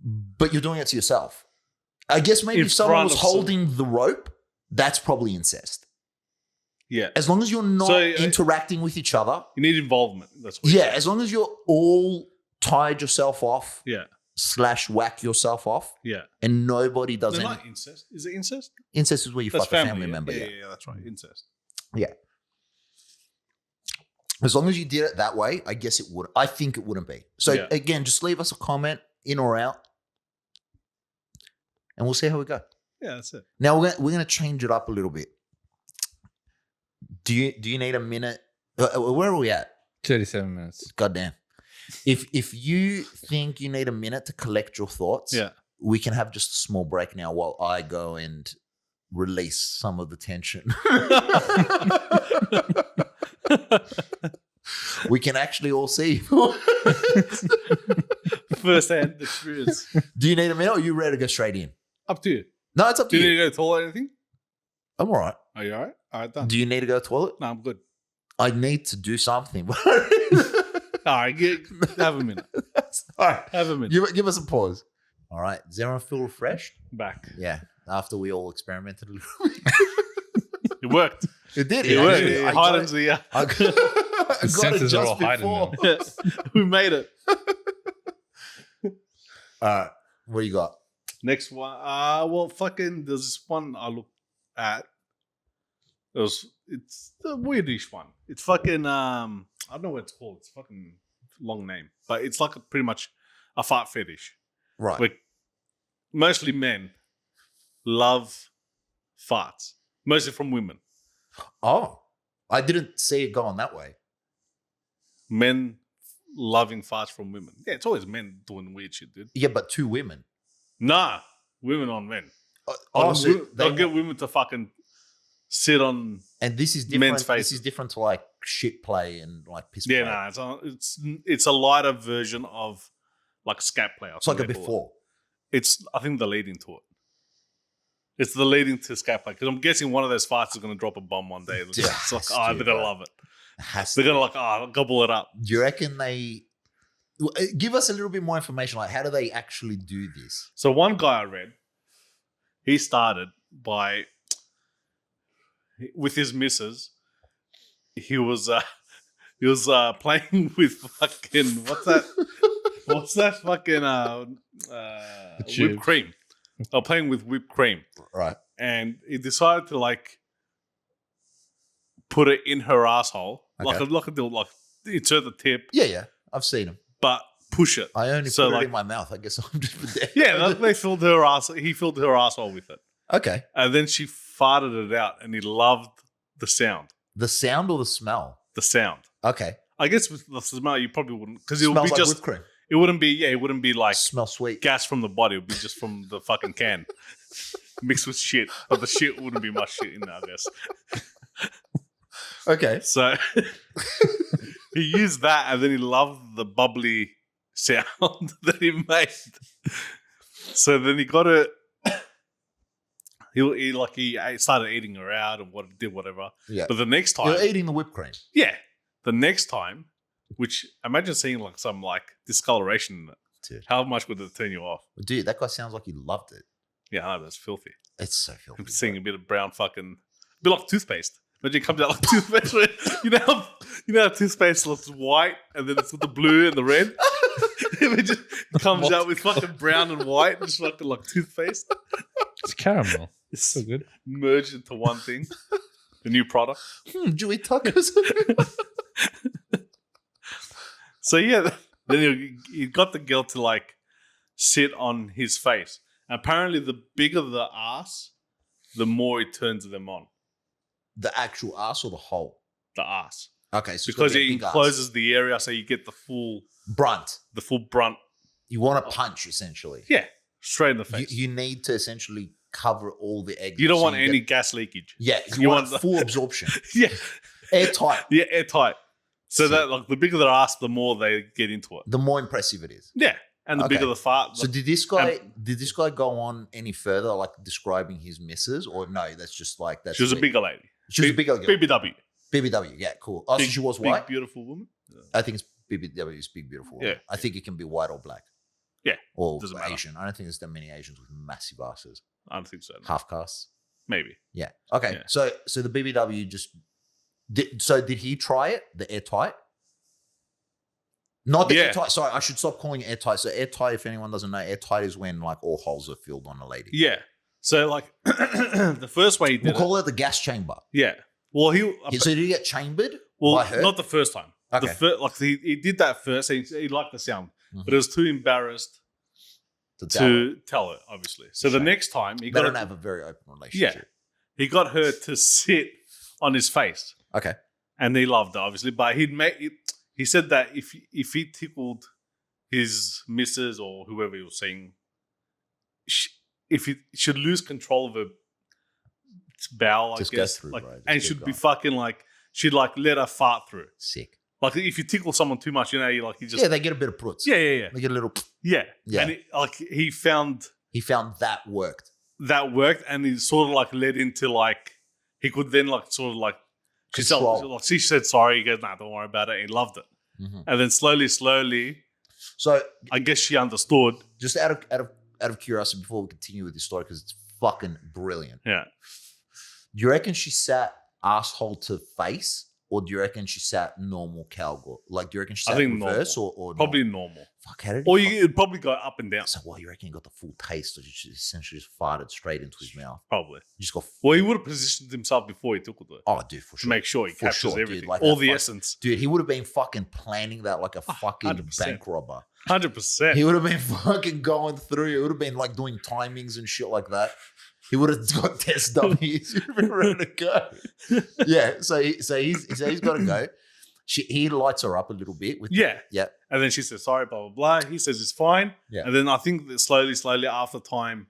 But you're doing it to yourself. I guess maybe In if someone front was of holding the rope, that's probably incest. Yeah. As long as you're not So, interacting with each other. You need involvement. That's what Yeah, as long as you're all tied yourself off Yeah. / whack yourself off Yeah. and nobody does They're any. not incest. Is it incest? Incest is where you That's fuck a family yeah. member. Yeah, Yeah. yeah, that's right. Incest. As long as you did it that way, I guess it would. I think it wouldn't be. So Yeah. again, just leave us a comment, in or out, and we'll see how we go. Yeah, that's it. Now we're gonna change it up a little bit. Do you need a minute? Where are we at? 37 minutes. Goddamn. If you think you need a minute to collect your thoughts, Yeah. we can have just a small break now while I go and release some of the tension. We can actually all see. First-hand experience. Do you need a minute or are you ready to go straight in? Up to you. No, it's up Do to you you. need to go to the toilet or anything? I'm all right. Are you all right? All right, done. Do you need to go to the toilet? No, I'm good. I need to do something. All right, have a minute. All right. Have a minute. Give us a pause. All right. Does everyone feel refreshed? Back. Yeah. After we all experimented a little bit. It worked. It did. It worked. actually- It I got heightens it. the. I got it senses are just all heightened before. We made it. All right. What do you got? Next one. Well, fucking. There's this one I looked at. It's a weirdish one. It's fucking. I don't know what it's called. It's a fucking long name, but it's like pretty much a fart fetish. Right. Where mostly men love farts, mostly from women. Oh, I didn't see it going that way. Men loving farts from women. Yeah, it's always men doing weird shit, dude. Yeah, but 2 women. Nah, women on men. So They'll get women to fucking sit on. and this is different. men's This faces. is different to like shit play and like piss play. Yeah, nah, it's a lighter version of like scat play. It's like a before. I think the leading to it. It's the leading to scat play because I'm guessing one of those farts is going to drop a bomb one day. It's like, Has they're to, going to bro. love it. Has They're to. going to like, gobble it up. Do you reckon they give us a little bit more information? Like, how do they actually do this? So one guy I read, he started by with his missus. He was playing with fucking what's that? What's that fucking tube. whipped cream? Playing with whipped cream, Right. and he decided to like put it in her asshole, Okay. like insert the tip, Yeah. I've seen them. but push it. I only So, put like- it in my mouth. I guess I'm just there. Yeah, they filled her ass. He filled her asshole with it, Okay. and then she farted it out, and he loved the sound. The sound or the smell? The sound. Okay. I guess with the smell, you probably wouldn't, because it would Smells be like just. whipped cream. It wouldn't be. Yeah, it wouldn't be like Smells sweet. gas from the body. It would be just from the fucking can, mixed with shit. But the shit wouldn't be much shit in there, I guess. Okay. So he used that, and then he loved the bubbly sound that he made. So then he got it. He started eating her out and did whatever. Yeah. But the next time, You're eating the whipped cream. yeah, the next time, which imagine seeing like some like discoloration in it. Dude. How much would it turn you off? Dude, that guy sounds like he loved it. Yeah, I know, that's filthy. It's so filthy. I'm seeing a bit of brown fucking, a bit like toothpaste. Imagine it comes out like toothpaste. You know how toothpaste looks white and then it's got the blue and the red? It just comes out with fucking brown and white, just fucking like toothpaste. It's caramel. It's So good. merged into one thing. The new product. Dewey Tuckers. So yeah, then he got the girl to like sit on his face. Apparently, the bigger the ass, the more it turns them on. The actual ass or the hole? The ass, Okay, so because it it encloses the area, so you get the full brunt. brunt. You want to punch essentially. Yeah, straight in the face. You need to essentially cover all the eggs. You don't so want you any get- gas leakage. Yeah, you you want want- full absorption, Yeah, airtight. yeah, airtight. So So- that like the bigger their ass, the more they get into it. The more impressive it is. Yeah, and the Okay. bigger the fart. So did this guy go on any further, like describing his missus, or no? That's just like that's. she was a it? bigger lady. She was a bigger girl. BBW. BBW. Yeah, cool. Oh, so she was big, white. beautiful woman. I think it's BBW is big, beautiful. Yeah. I think it can be white or black. Yeah, Or doesn't matter. Asian. I don't think there's that many Asians with massive asses. I don't think so. no. Half castes. Maybe. Yeah. Okay. Yeah. So the BBW just did he try it? The airtight? Not the Yeah. airtight. Sorry, I should stop calling it airtight. So airtight, if anyone doesn't know, airtight is when like all holes are filled on a lady. Yeah. So like the first way he did We'll it. call it the gas chamber. Yeah. Well, So did he get chambered well, by her? not the first time. Okay. He did that first. He liked the sound, Mhm. but he was too embarrassed to tell her. to tell her. Obviously, so the Shame. next time he They got don't her, have a very open relationship. he got her to sit on his face, Okay. and he loved it obviously. But he said that if he tickled his missus or whoever he was seeing, if he should lose control of her bowel, Just I go guess, through, like, bro. Just and keep should be going. fucking like she'd like let her fart through. Sick. Like if you tickle someone too much, you know, you just Yeah, they get a bit of prutz. yeah. They get a little. Yeah. Yeah. And he found He found that worked. that worked, and he sort of like led into like he could then like sort of like Control. she said sorry. He goes, nah, don't worry about it. He loved it, Mhm. and then slowly, So I guess she understood. just out of curiosity, before we continue with this story, because it's fucking brilliant. Yeah, Do you reckon she sat asshole to face, or do you reckon she sat normal cowgirl? Like, do you reckon she I sat think reverse normal. or probably normal? normal. Fuck, how did Or he it'd probably go up and down. So what, you reckon he got the full taste, or you just essentially just farted straight into his mouth? Probably. You just got Well, he would have positioned himself before he took it, though, oh, dude, for to sure. make sure he For captures sure, dude, everything, like all that the fuck- essence. Dude, he would have been fucking planning that like a fucking 100%. bank robber. 100%. He would have been fucking going through. He would have been like doing timings and shit like that. He would have got test dummies. He would have been ready to go. Yeah, so he's got to go. He lights her up a little bit with Yeah. yeah. And then she says, sorry, blah, blah, blah. He says it's fine. Yeah. And then I think that slowly after time,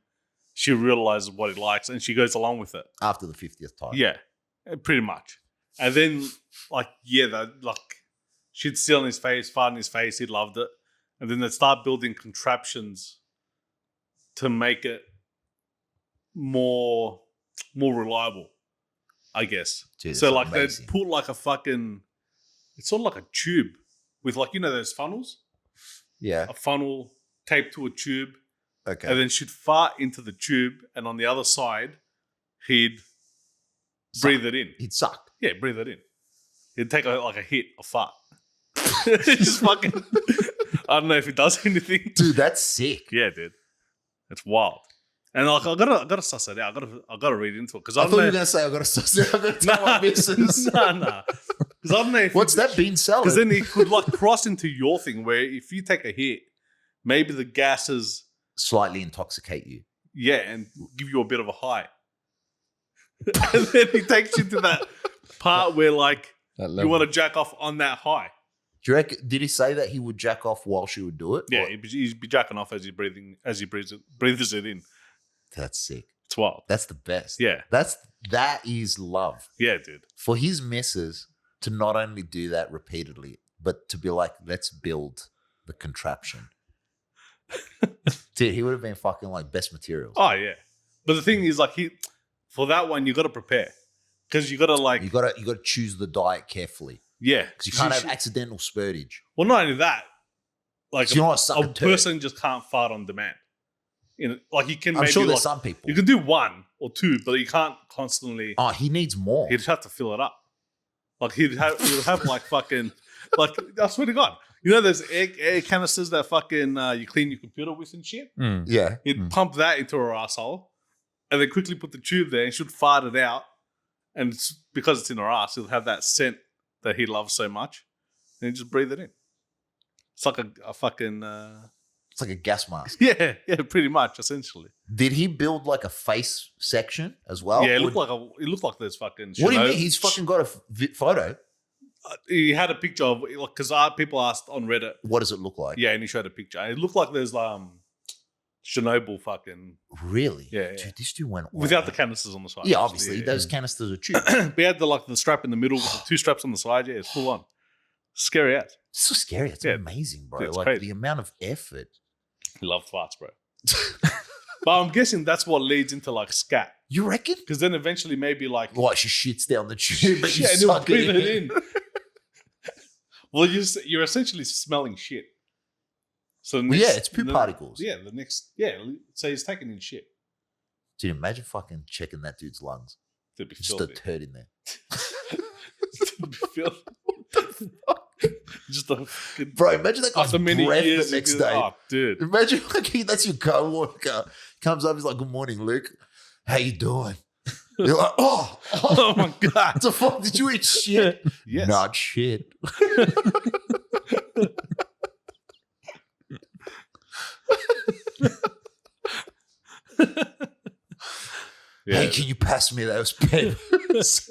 she realizes what he likes and she goes along with it. After the 50th time. Yeah, pretty much. And then, she'd sit on his face, fart in his face. He loved it. And then they'd start building contraptions to make it more reliable, I guess. Dude, So, that's like, amazing. they'd put like a fucking, it's sort of like a tube with like, those funnels? Yeah. A funnel taped to a tube. Okay. And then she'd fart into the tube, and on the other side, he'd breathe it in. He'd suck. Yeah, breathe it in. He'd take a hit, a fart. Just fucking. I don't know if it does anything. Dude, that's sick. Yeah, dude. It's wild. And like I gotta suss it out. I gotta read into it because I thought you were gonna say I gotta suss it. I gotta tell my missus. Nah. Because I don't know if What's that been selling? Because then it could like cross into your thing where if you take a hit, maybe the gases Slightly intoxicate you. and give you a bit of a high. And then he takes you to that part where like you want to jack off on that high. Do you reckon? Did he say that he would jack off while she would do it? Yeah, Or- he'd be jacking off as he breathes it in. That's sick. It's wild. That's the best. Yeah. That is love. Yeah, dude. For his missus to not only do that repeatedly, but to be like, let's build the contraption. Dude, he would have been fucking like best materials. Oh yeah. But the thing is like for that one you gotta prepare. Because you gotta like You gotta choose the diet carefully. yeah. Because you can't have accidental spurtage. Well, not only that, like So you don't want to suck a a turd. person just can't fart on demand. You know, like you can I'm maybe sure there's like, some people. you can do one or two, but you can't constantly. Oh, he needs more. He'd have to fill it up. Like he'd have like fucking like I swear to God, you know those air canisters that fucking you clean your computer with and shit. Yeah. He'd pump that into her asshole, and then quickly put the tube there, and she'd fart it out. And it's, because it's in her ass, it'll have that scent that he loves so much, and he just breathe it in. It's like a fucking. It's like a gas mask. Yeah, pretty much, essentially. Did he build like a face section as well? Yeah, it Or- looked like there's fucking. What do you mean? He's fucking got a photo. He had a picture of because people asked on Reddit. What does it look like? Yeah, and he showed a picture. It looked like there's Chernobyl fucking Really? Yeah. Dude, this dude went all without the out. canisters on the side. Yeah, obviously. Yeah. Those canisters are cheap. But he had the strap in the middle with the two straps on the side. Yeah, it's full on. Scary ass. It's so scary. It's Yeah. amazing, bro. Yeah, it's like crazy. the amount of effort. He loved farts, bro. But I'm guessing that's what leads into like scat. You reckon? Because then eventually maybe like What, she shits down the tube, but you and he'll suck breathe it it in. in. Well, you're essentially smelling shit. So Well, yeah, it's poo particles. Yeah, so he's taking in shit. Dude, imagine fucking checking that dude's lungs. It'd be Just a filthy. turd in there. It'd be filthy. Just a fucking Bro, imagine that guy's after many breath years. the next you go, day. Oh, dude. Imagine like that's your co-worker. Comes up, he's like, good morning, Luke. How you doing? You're like, oh, Oh my god. what the fuck? Did you eat shit? Yes. Not shit. Yeah. Hey, can you pass me those papers?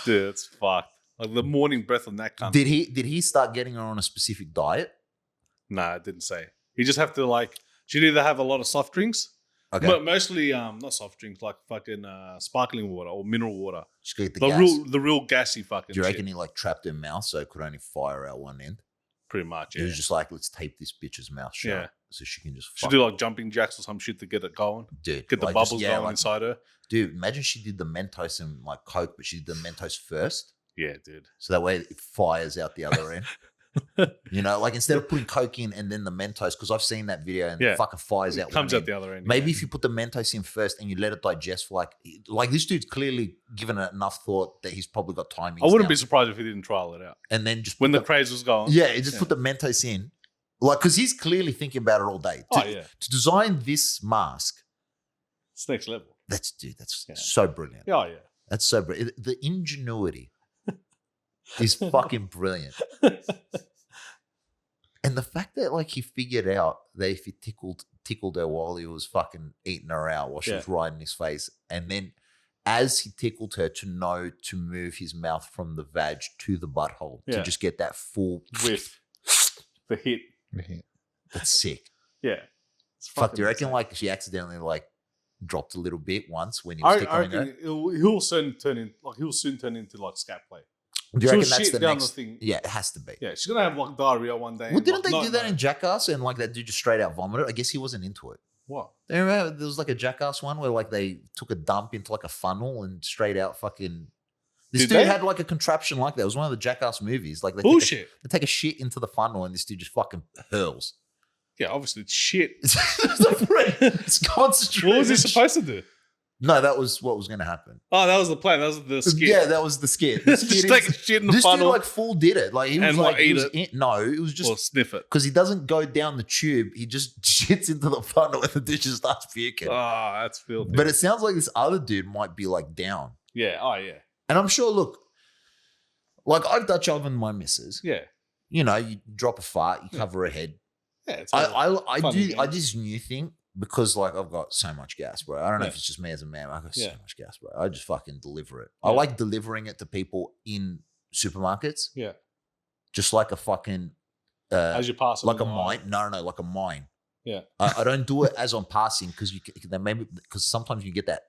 Dude, it's fucked. Like the morning breath on that cunt. Did he start getting her on a specific diet? Nah, it didn't say. You just have to like. She'd either have a lot of soft drinks, Okay. but mostly not soft drinks, like fucking sparkling water or mineral water. Just get the The gas. the real gassy fucking. Do you shit. reckon he like trapped her mouth so it could only fire out one end? Pretty much. He Yeah. was just like, let's tape this bitch's mouth shut Yeah. so she can just She'd fuck. do like jumping jacks or some shit to get it going. Dude, Get the like, bubbles just- yeah, going like, inside her. Dude, imagine she did the Mentos and like Coke, but she did the Mentos first. Yeah, dude. So that way it fires out the other end. You know, like instead of putting Coke in and then the Mentos, because I've seen that video and Yeah. it fucking fires out. It comes one out end. the other end. Maybe yeah. if you put the Mentos in first and you let it digest for like this dude's clearly given it enough thought that he's probably got timing. I wouldn't be surprised if he didn't trial it out. And then just When put the craze was going. yeah, just Yeah. put the Mentos in, like because he's clearly thinking about it all day. Oh, yeah. To design this mask, It's next level. that's Yeah. so brilliant. Oh, yeah. That's so brilliant. The ingenuity is fucking brilliant. And the fact that like he figured out that if he tickled her while he was fucking eating her out while she Yeah. was riding his face, and then as he tickled her to know to move his mouth from the vag to the butthole to Yeah. just get that full With the hit. That's sick. Yeah. It's Fuck, fucking do you reckon insane. like she accidentally like dropped a little bit once when he I was tickling her? reckon he'll soon turn into like scat play. Do you she'll reckon that's shit the down next the thing. Yeah, it has to be. Yeah, she's gonna have like diarrhea one day. Well, and, didn't like, they not do that know. in Jackass and like that dude just straight out vomited? I guess he wasn't into it. What? Do you remember there was like a Jackass one where like they took a dump into like a funnel and straight out fucking. This Did dude they? had like a contraption like that. It was one of the Jackass movies. Like they Bullshit. take a shit into the funnel and this dude just fucking hurls. Yeah, obviously it's shit. It's concentrated. What was he supposed to do? No, that was what was going to happen. Oh, that was the plan. That was the skit. Yeah, that was the skit. The skit Just is- take a shit in the this dude funnel like full did it. Like he was and like, what, eat no, it was or just sniff it. because he doesn't go down the tube. He just shits into the funnel and the dude just starts puking. Oh, that's filthy. But it sounds like this other dude might be like down. yeah. Oh, yeah. And I'm sure, look, like I've Dutch oven my missus. Yeah. You know, you drop a fart, you cover her head. Yeah. It's I fun do again. I do this new thing because like I've got so much gas, bro. I don't know Yeah. if it's just me as a man. I've got Yeah. so much gas, bro. I just fucking deliver it. Yeah. I like delivering it to people in supermarkets. Yeah. Just like a fucking As you pass it like a on the line. mine. No, like a mine. Yeah. I don't do it as I'm passing because because sometimes you get that.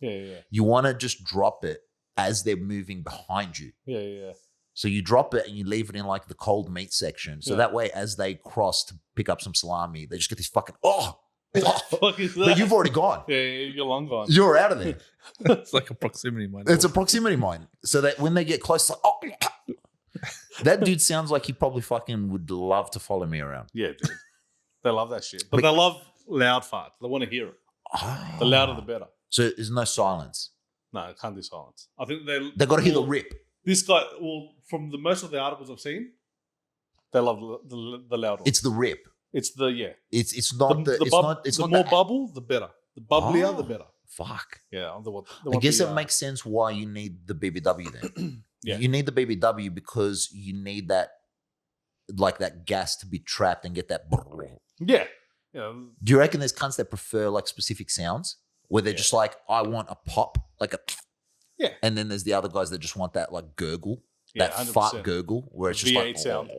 Yeah. Yeah. You want to just drop it as they're moving behind you. Yeah. Yeah. So you drop it and you leave it in like the cold meat section. So Yeah. that way, as they cross to pick up some salami, they just get this fucking What the fuck is that? But you've already gone. Yeah, you're long gone. You're out of there. It's like a proximity mine. It's a proximity mine. So that when they get close, like, oh, that dude sounds like he probably fucking would love to follow me around. Yeah, dude. They love that shit. But they love loud farts. They want to hear it. Oh. The louder, the better. So there's no silence. No, it can't do silence. I think They got to hear the rip. This guy, well, from the most of the articles I've seen, they love the loud one. It's the rip. It's the, yeah. It's not the more bubble, the better. The bubblier, the better. Fuck. Yeah, I guess it makes sense why you need the BBW then. Yeah. You need the BBW because you need that, like that gas to be trapped and get that. Yeah. Yeah. Do you reckon there's cunts that prefer like specific sounds where they're Yeah. just like, I want a pop, like a. Yeah. And then there's the other guys that just want that like gurgle, Yeah, that 100%. fart gurgle where it's just V8 like. sound.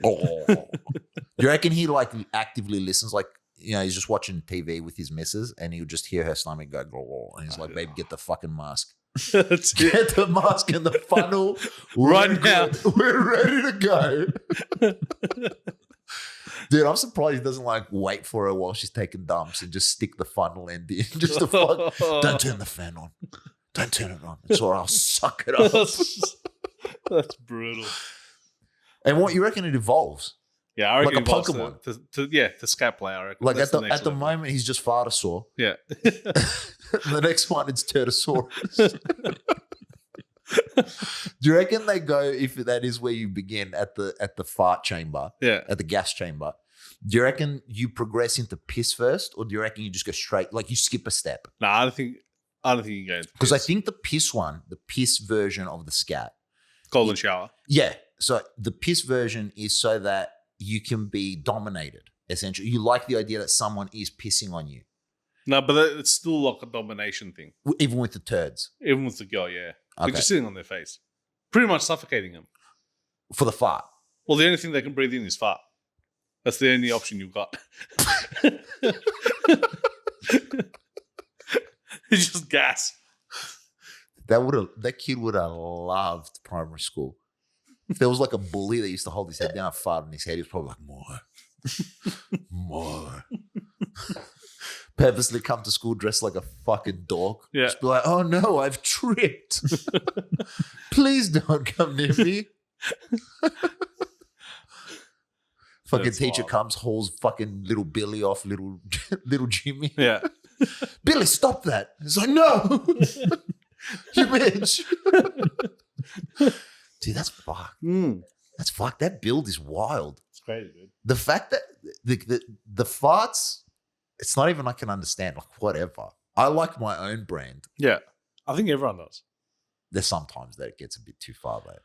Oh. Do you reckon he like actively listens? Like, you know, he's just watching TV with his missus and he'll just hear her stomach go, "Grrr," and he's like, babe, get the fucking mask. That's it. Get the mask in the funnel Right We're now. good. We're ready to go. Dude, I'm surprised he doesn't like wait for her while she's taking dumps and just stick the funnel end in. Just to fuck. Don't turn the fan on. Don't turn it on. It's all right. I'll suck it up. That's brutal. And what you reckon it evolves? Yeah, I reckon Like a he wants Pokemon. to scat play, I reckon. Like That's at next the level. moment, he's just Fartosaur. Yeah. The next one is Turtosaurus. Do you reckon they go, if that is where you begin at the fart chamber, Yeah. at the gas chamber, do you reckon you progress into piss first, or do you reckon you just go straight, like you skip a step? No, I don't think you can go into Because I piss. think the piss version of the scat, Golden shower. yeah. So the piss version is so that you can be dominated. Essentially, you like the idea that someone is pissing on you, No, but it's still like a domination thing. even with the turds. Even with the girl, yeah. Like Okay. just sitting on their face. Pretty much suffocating them. For the fart. Well, the only thing they can breathe in is fart. That's the only option you've got. It's just gas. That kid would have loved primary school. If there was like a bully that used to hold his head down, fart on his head, he was probably like, more. Purposely come to school dressed like a fucking dog. Yeah. Just be like, oh no, I've tripped. Please don't come near me. Fucking That's teacher wild. comes, hauls fucking little Billy off little Jimmy. Yeah. Billy, stop that. It's like, no. You bitch. Dude, that's fucked. That's fucked. That build is wild. It's crazy, dude. The fact that the farts, it's not even I can understand. Like, whatever. I like my own brand. Yeah. I think everyone does. There's sometimes that it gets a bit too far though.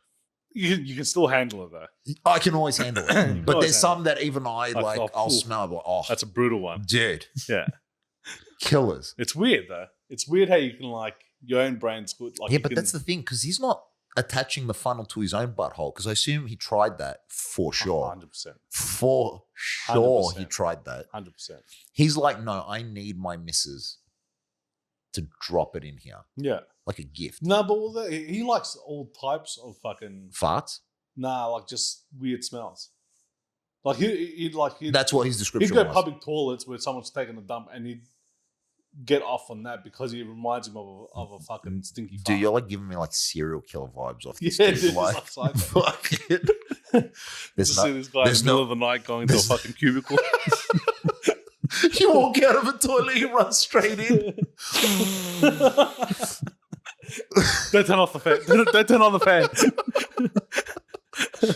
You can still handle it though. I can always handle it. But always there's some that even I like, oh, I'll phew. smell it. Oh, That's a brutal one. dude. Yeah. Killers. It's weird though. It's weird how you can like your own brand's good. Like Yeah, you but can, that's the thing, because he's not attaching the funnel to his own butthole, because I assume he tried that for sure. 100%. For sure he 100%. tried that. 100%. He's like, no, I need my missus to drop it in here. Yeah. Like a gift. No, but he likes all types of fucking Farts? like just weird smells. Like he'd That's what his he'd description go was. public toilets where someone's taking a dump and he'd get off on that because it reminds him of a fucking stinky fart. Dude, you're like giving me like serial killer vibes off this Yeah, dude. dude, Like, it's like psycho. fuck it. Just see this guy in there's the middle no- of the night going to a there's- fucking cubicle. You walk out of a toilet, you run straight in. Don't turn off the fan. Don't turn on the fan.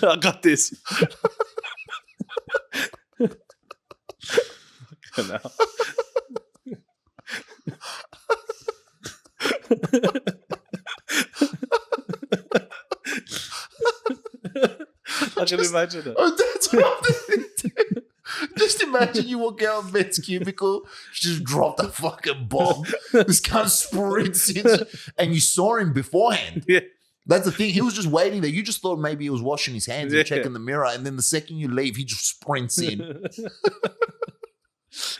I got this. Fucking hell. I can imagine it. Oh, that's what I'm thinking. Just imagine you walk out of Ben's cubicle, you just dropped a fucking bomb. This cunt sprints in, and you saw him beforehand. Yeah. That's the thing. He was just waiting there. You just thought maybe he was washing his hands and checking the mirror, and then the second you leave, he just sprints in.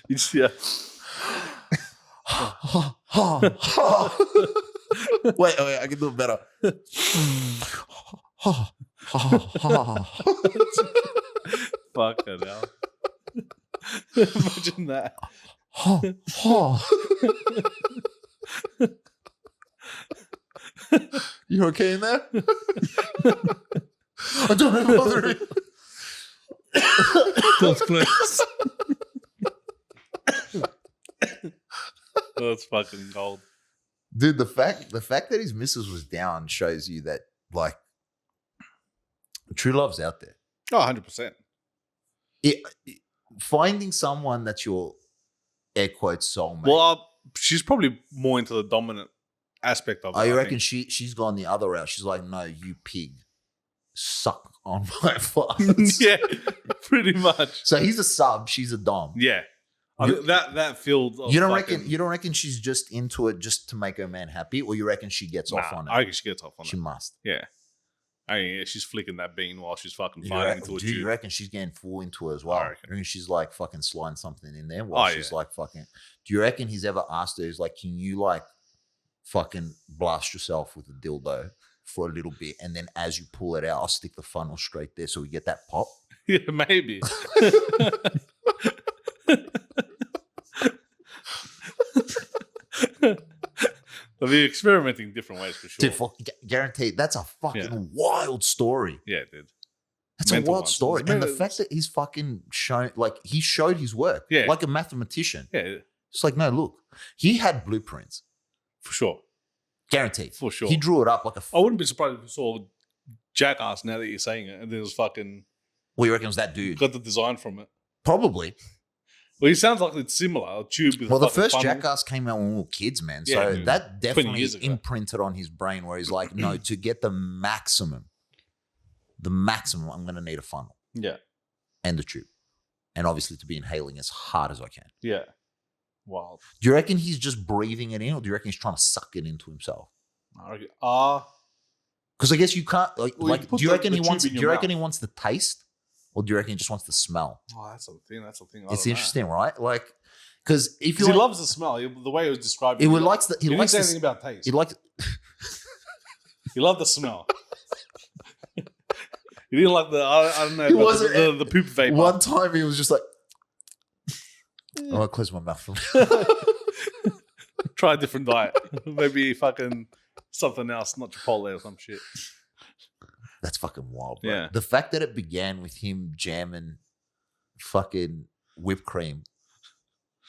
You just, yeah. Wait, I can do it better. Fucking hell. Imagine that. You okay in there? I don't have other. God's bless. That's fucking gold. Dude, the fact that his missus was down shows you that, like, true love's out there. Oh, 100%. Finding someone that's your air quotes soulmate. Well, she's probably more into the dominant aspect of it. I I reckon think. she's gone the other route. She's like, no, you pig, suck on my farts. Yeah, pretty much. So he's a sub, she's a dom. Yeah. I think that field of You don't fucking- reckon she's just into it just to make her man happy, or you reckon she gets off on it? I reckon she gets off on She it. must. Yeah. I mean, yeah, she's flicking that bean while she's fucking You fighting reckon, into a do you tube. reckon she's getting full into it as well? I reckon. She's like fucking sliding something in there while she's like fucking. Do you reckon he's ever asked her, he's like, can you like fucking blast yourself with a dildo for a little bit, and then as you pull it out, I'll stick the funnel straight there so we get that pop? Yeah, maybe. They'll be experimenting different ways for sure. Dude, guaranteed, that's a fucking wild story. Yeah, dude. That's Mental a wild ones. story. It's And the mental- fact that he's fucking shown, like, he showed his work, Yeah. like a mathematician. Yeah, It's like, no, look, he had blueprints, for sure. guaranteed. For sure. He drew it up like a. I wouldn't be surprised if you saw Jackass now that you're saying it, and then it was fucking Well, you reckon it was that dude? got the design from it. Probably. Well, he sounds like it's similar. A tube with Well, a the fucking first funnel. Jackass came out when we were kids, man. Yeah, So dude. that 20 definitely years ago. imprinted on his brain where he's like, no, to get the maximum, I'm going to need a funnel Yeah, and a tube. And obviously to be inhaling as hard as I can. yeah. Wild. Do you reckon he's just breathing it in, or do you reckon he's trying to suck it into himself? I reckon, Because I guess you can't, like, Well, you put do you the- reckon the he tube wants, in do your you reckon mouth. he wants the taste, or do you reckon he just wants the smell? that's the thing. That's the thing. I It's don't know. interesting, right? Like, because if you Because he loves the smell. The way it was described. he likes the, He he didn't likes say the, anything about taste. he likes, He loved the smell. He didn't like the. I don't know. He like wasn't- the poop vapor. one time he was just like, oh, I closed my mouth. Try a different diet. Maybe fucking something else, not Chipotle or some shit. That's fucking wild, bro. Yeah. The fact that it began with him jamming fucking whipped cream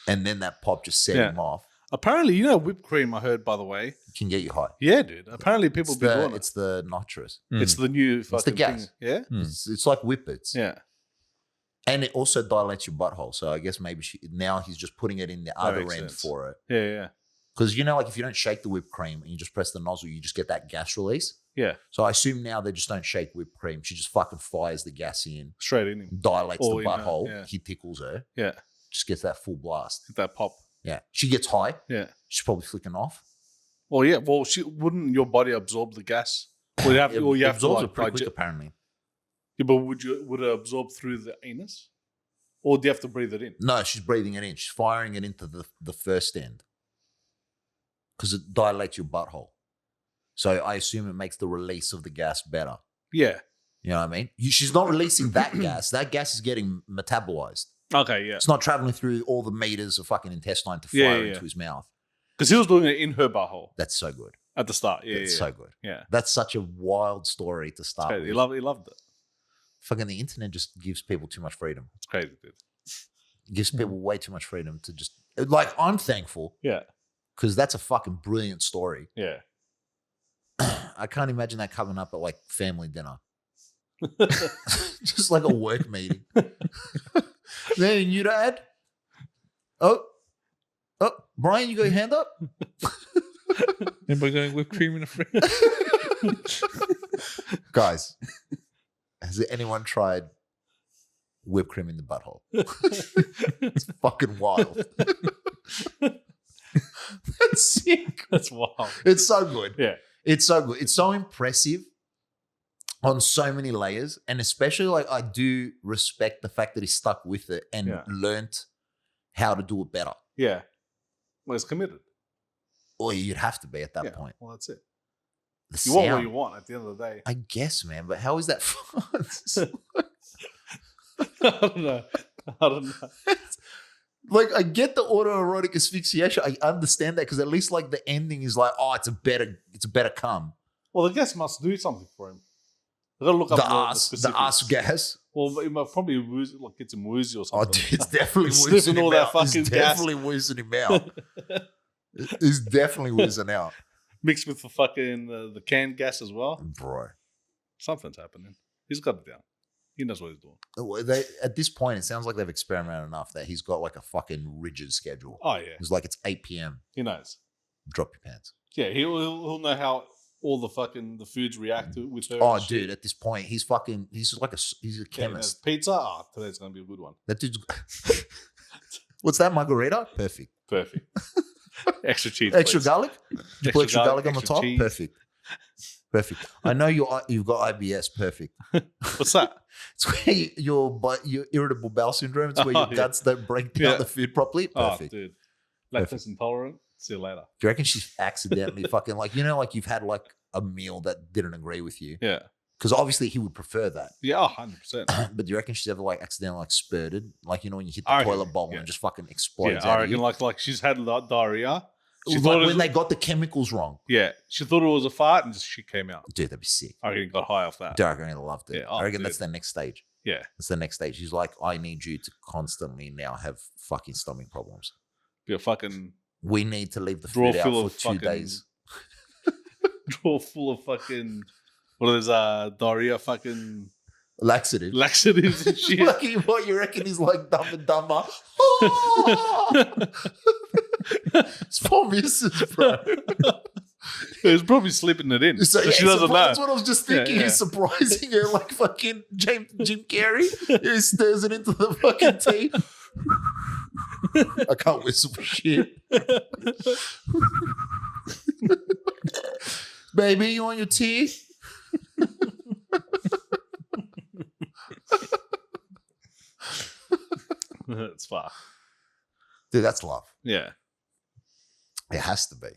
and then that pop just set Yeah. him off Apparently, whipped cream. I heard, by the way. can get you high. Yeah, dude. Apparently, people It's be doing the, it. it's the nitrous. It's the new fucking the gas. thing. Yeah, It's like whippets. yeah. And it also dilates your butthole. So I guess maybe now he's just putting it in the other makes end sense. for it. Yeah. Because, like if you don't shake the whipped cream and you just press the nozzle, you just get that gas release. Yeah. So I assume now they just don't shake whipped cream. She just fucking fires the gas in, Straight in him. dilates All the in her, butthole. yeah. He tickles her. Yeah. Just gets that full blast. Get that pop. Yeah. She gets high. Yeah. She's probably flicking off. Well, yeah. Well, wouldn't your body absorb the gas? Or you have, It or you have to absorbs like it pretty quick, digest. apparently. Yeah, but would it absorb through the anus, or do you have to breathe it in? No, she's breathing it in. She's firing it into the first end because it dilates your butthole. So I assume it makes the release of the gas better. Yeah. You know what I mean? She's not releasing that gas. That gas is getting metabolized. Okay. Yeah. It's not traveling through all the meters of fucking intestine to fire Yeah, into his mouth. Because he was doing it in her butthole That's so good. at the start. Yeah. That's yeah. so good. Yeah. That's such a wild story to start Crazy. with. He loved it. Fucking the internet just gives people too much freedom. It's crazy, dude. It gives people way too much freedom to just like. I'm thankful, Yeah. because that's a fucking brilliant story. Yeah. I can't imagine that coming up at like family dinner, just like a work meeting. Man, you dad? Oh, Brian, you got your hand up? Anybody going whipped cream in a fridge? Guys, has anyone tried whipped cream in the butthole? It's fucking wild. That's sick. That's wild. It's so good. Yeah. It's so good. It's so impressive on so many layers. And especially like I do respect the fact that he stuck with it and learnt how to do it better. Yeah. Well, it's committed. Or you'd have to be at that point. Well, that's it. The You sound, want what you want at the end of the day. I guess, man. But how is that fun? I don't know. Like, I get the autoerotic asphyxiation. I understand that because at least like the ending is like, oh, it's a better come. Well, the gas must do something for him. They got to look up the ass gas. Well, it might probably get him woozy or something. Oh, dude, it's definitely He's woozing sniffing him all that out. fucking It's gas. definitely woozing him out. He's definitely woozing out, Mixed with the fucking the canned gas as well. bro. Something's happening. He's got it down. He knows what he's doing. At this point, it sounds like they've experimented enough that he's got like a fucking rigid schedule. Oh yeah, It's like it's 8 p.m. he knows. Drop your pants. Yeah, he'll know how all the foods react to with her. Oh, and shit. dude, at this point, he's a Yeah, chemist. pizza. Oh, today's gonna be a good one. That dude's. What's that, margarita? Perfect. Perfect. Extra cheese. Extra please. garlic? You put extra garlic on the extra top? cheese. Perfect. Perfect. I know you've got IBS. Perfect. What's that? It's where your irritable bowel syndrome. It's where your guts don't break down the food properly. Perfect. Oh, dude. Lactose intolerant. See you later. Do you reckon she's accidentally fucking like, like you've had like a meal that didn't agree with you? Yeah. Because obviously he would prefer that. Yeah, 100%. But do you reckon she's ever like accidentally like spurted? Like, when you hit the toilet bowl and it just fucking explodes Yeah, I out of reckon you? like she's had diarrhea. She Like thought when they got the chemicals wrong. Yeah, she thought it was a fart and just shit came out. Dude, that'd be sick. I reckon he got high off that. Dude, I reckon he loved it. Yeah, I reckon dude. that's the next stage. Yeah. That's the next stage. He's like, I need you to constantly now have fucking stomach problems. Be a fucking We need to leave the drawer food out full for of 2 fucking days. drawer full of fucking what are those diarrhea fucking Laxative. laxatives and shit. Like, what you reckon is like Dumb and Dumber? It's for missus, bro. He's probably slipping it in. So, So she doesn't know. That's what I was just thinking. Yeah. He's surprising her like fucking Jim Carrey. He stirs it into the fucking tea. I can't whistle for shit. Baby, you want your tea? It's far. Dude, that's love. Yeah. It has to be.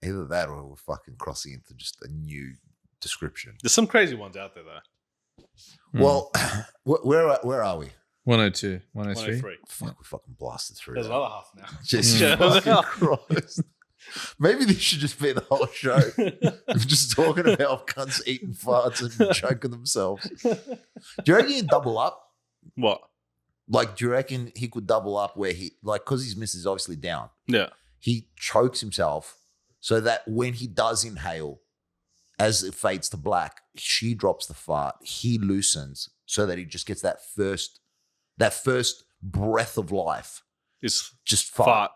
Either that or we're fucking crossing into just a new description. There's some crazy ones out there though. Well, where are we? 102, 103. 103. Fuck, we fucking blasted through There's that. another half now. Jesus Yeah. fucking Christ. Maybe this should just be the whole show. Just talking about cunts eating farts and choking themselves. Do you reckon he'd double up? What? Like, do you reckon he could double up where he, like, because his miss is obviously down, Yeah. he chokes himself so that when he does inhale, as it fades to black, she drops the fart, he loosens so that he just gets that first breath of life. It's Just fart.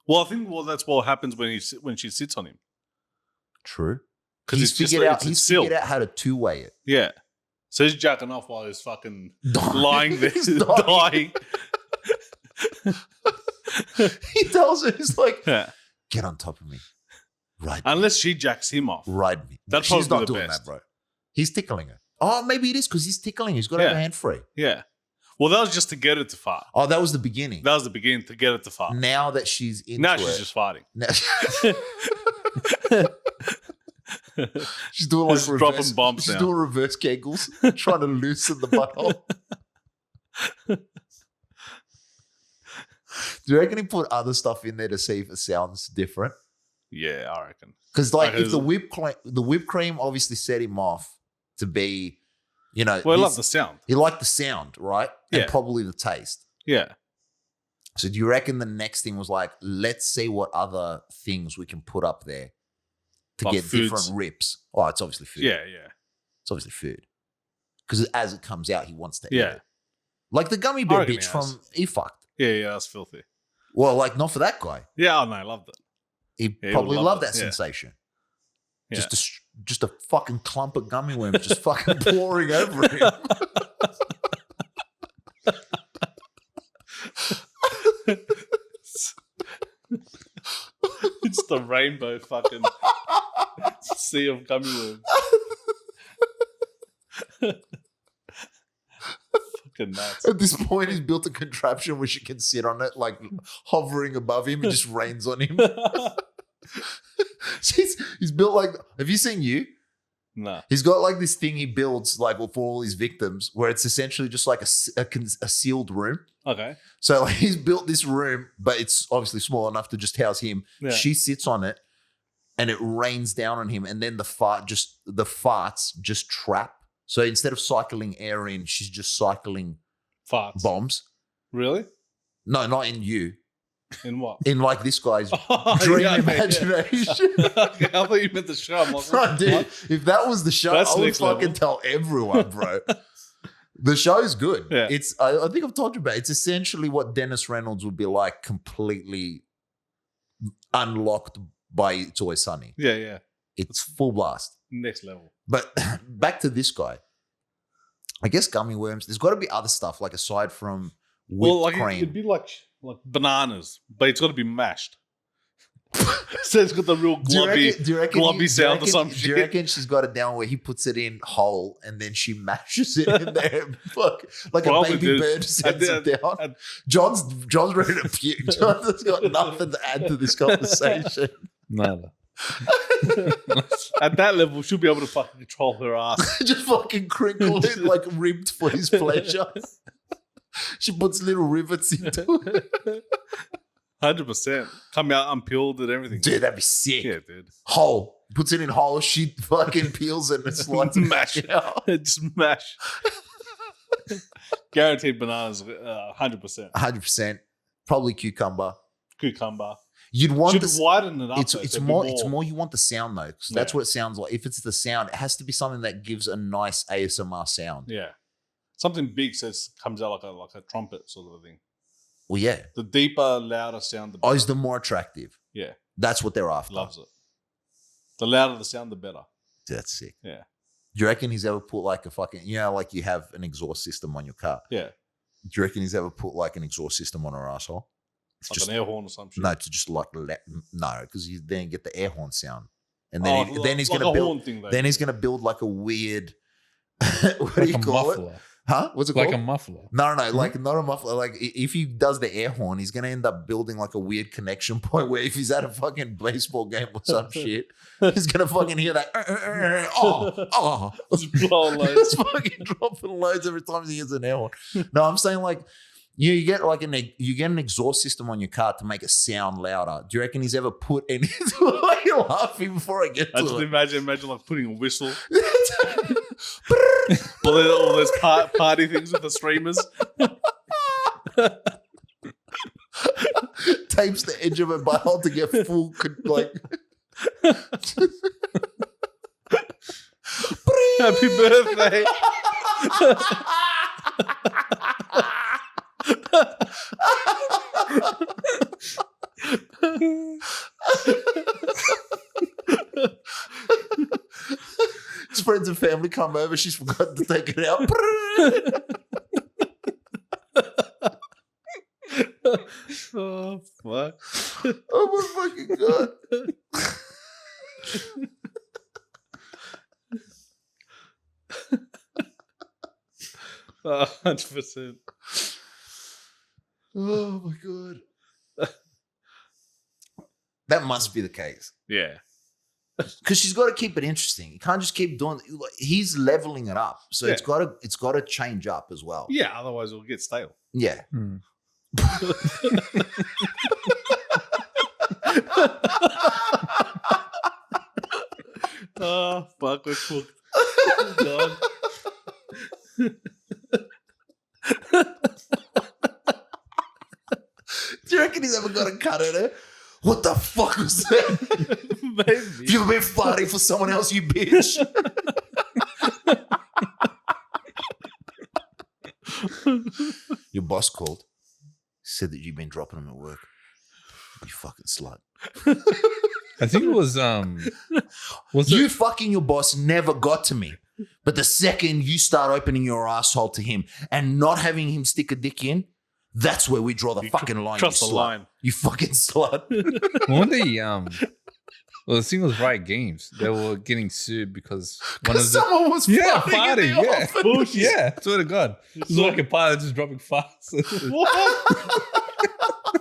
Well, I think that's what happens when she sits on him. True. Because He's it's just figured out. it's He's still. figured out how to two-way it. Yeah. So he's jacking off while he's fucking Dying. lying there, He's dying. He tells her, he's like, Yeah. get on top of me. Ride me. Unless she jacks him off. Ride me. That's She's probably not the doing best. that, bro. He's tickling her. Oh, maybe it is because he's tickling her. He's got her hand free. Yeah. Well, that was just to get it to fart. Oh, that was the beginning. That was the beginning to get it to fart. Now that she's into Now it. she's just farting. Now- she's doing like Just reverse, dropping bombs She's now. doing reverse kegels, trying to loosen the butthole. Do you reckon he put other stuff in there to see if it sounds different? Yeah, I reckon. Because like Okay. if the whipped cream obviously set him off to be, Well, I love the sound. he liked the sound, right? And Yeah. probably the taste. Yeah. So do you reckon the next thing was like, let's see what other things we can put up there to Like get foods. different rips? Oh, it's obviously food. Yeah. It's obviously food. Because as it comes out, he wants to eat Yeah. it. Like the gummy I bear reckon bitch he from has. He Fucked. Yeah, that's filthy. Well, like not for that guy. Yeah, I loved it. He he probably would loved love that it, yeah. sensation. Yeah. Just a fucking clump of gummy worms just fucking pouring over him. It's the rainbow fucking sea of gummy worms. Fucking nuts. At this point, he's built a contraption where she can sit on it, like hovering above him. It just rains on him. He's built like. Have you seen You? Nah. He's got like this thing he builds like for all his victims, where it's essentially just like a sealed room. Okay. So like he's built this room, but it's obviously small enough to just house him. Yeah. She sits on it, and it rains down on him, and then the farts just trap. So instead of cycling air in, she's just cycling Farts. bombs. Really? No, not in You. In what? In like this guy's Oh, dream yeah, okay, imagination. yeah. Okay, I thought you meant the show. I'm like, No, dude, what? if that was the show, That's I would next fucking level. tell everyone, bro. The show's good. Yeah. It's I think I've told you about it. It's essentially what Dennis Reynolds would be like, completely unlocked by It's Always Sunny. Yeah. It's full blast. Next level. But back to this guy. I guess gummy worms. There's got to be other stuff like aside from whipped Well, like cream. it'd be like bananas, but it's got to be mashed. So it's got the real globby sound or some Do you shit. reckon she's got it down where he puts it in whole and then she mashes it in there? Fuck, like Probably, a baby dude. bird sets I it did- down. I- John's ready to puke. John's got nothing to add to this conversation. No. At that level, she'll be able to fucking control her ass. Just fucking crinkle it like ribbed for his pleasure. She puts little rivets into it. 100%. Come out unpeeled and everything. Dude, that'd be sick. Yeah, dude. Whole. Puts it in whole. She fucking peels it and slides it Mash. back out. Just mash. Guaranteed bananas, 100%. 100%. Probably cucumber. Cucumber. You'd want Should this. widen it up. It's though, it's so it'd be more you want the sound though, because that's Yeah. what it sounds like. If it's the sound, it has to be something that gives a nice ASMR sound. Yeah. Something big says comes out like a trumpet sort of a thing. Well, yeah. The deeper, louder sound, the better. Is the more attractive. Yeah. That's what they're after. Loves it. The louder the sound, the better. That's sick. Yeah. Do you reckon he's ever put like a fucking, like you have an exhaust system on your car? Yeah. Do you reckon he's ever put like an exhaust system on her asshole? It's Like an air horn or some shit. no, to just like no, because you then get the air horn sound, and Oh, then he's like gonna a build. horn thing, though. Then he's gonna build like a weird. What do Like you a call it? muffler. Huh? What's it Like called? a muffler. No, like not a muffler. Like if he does the air horn, he's gonna end up building like a weird connection point where if he's at a fucking baseball game or some shit, he's gonna fucking hear that. Oh, Just blowing loads. It's fucking dropping loads every time he hears an air horn. No, I'm saying like you get like you get an exhaust system on your car to make it sound louder. Do you reckon he's ever put any? Why are you laughing before I get I to just it? imagine like putting a whistle. all those party things with the streamers. Tapes the edge of it by hole to get full like. Happy birthday. His friends and family come over. She's forgotten to take it out. Oh, fuck. Oh my fucking god! Oh, 100%. Oh my god! That must be the case Yeah. because she's got to keep it interesting. You can't just keep doing. He's leveling it up, so Yeah. it's got to change up as well. Yeah, otherwise it'll get stale. Yeah. Hmm. Oh, fuck, we're cooked. Oh, God. reckon he's ever got a cut at her? What the fuck was that? Maybe. You've been farting for someone else, you bitch. Your boss called. Said that you've been dropping him at work. You fucking slut. I think it was you fucking your boss never got to me. But the second you start opening your asshole to him and not having him stick a dick in, that's where we draw the fucking line. Cross you the slut. line. You fucking slut. one day the Singles Riot Games, they were getting sued because one of the someone was farting. In the office. Bullshit. Yeah, swear to God. It was like a pilot just dropping farts. What?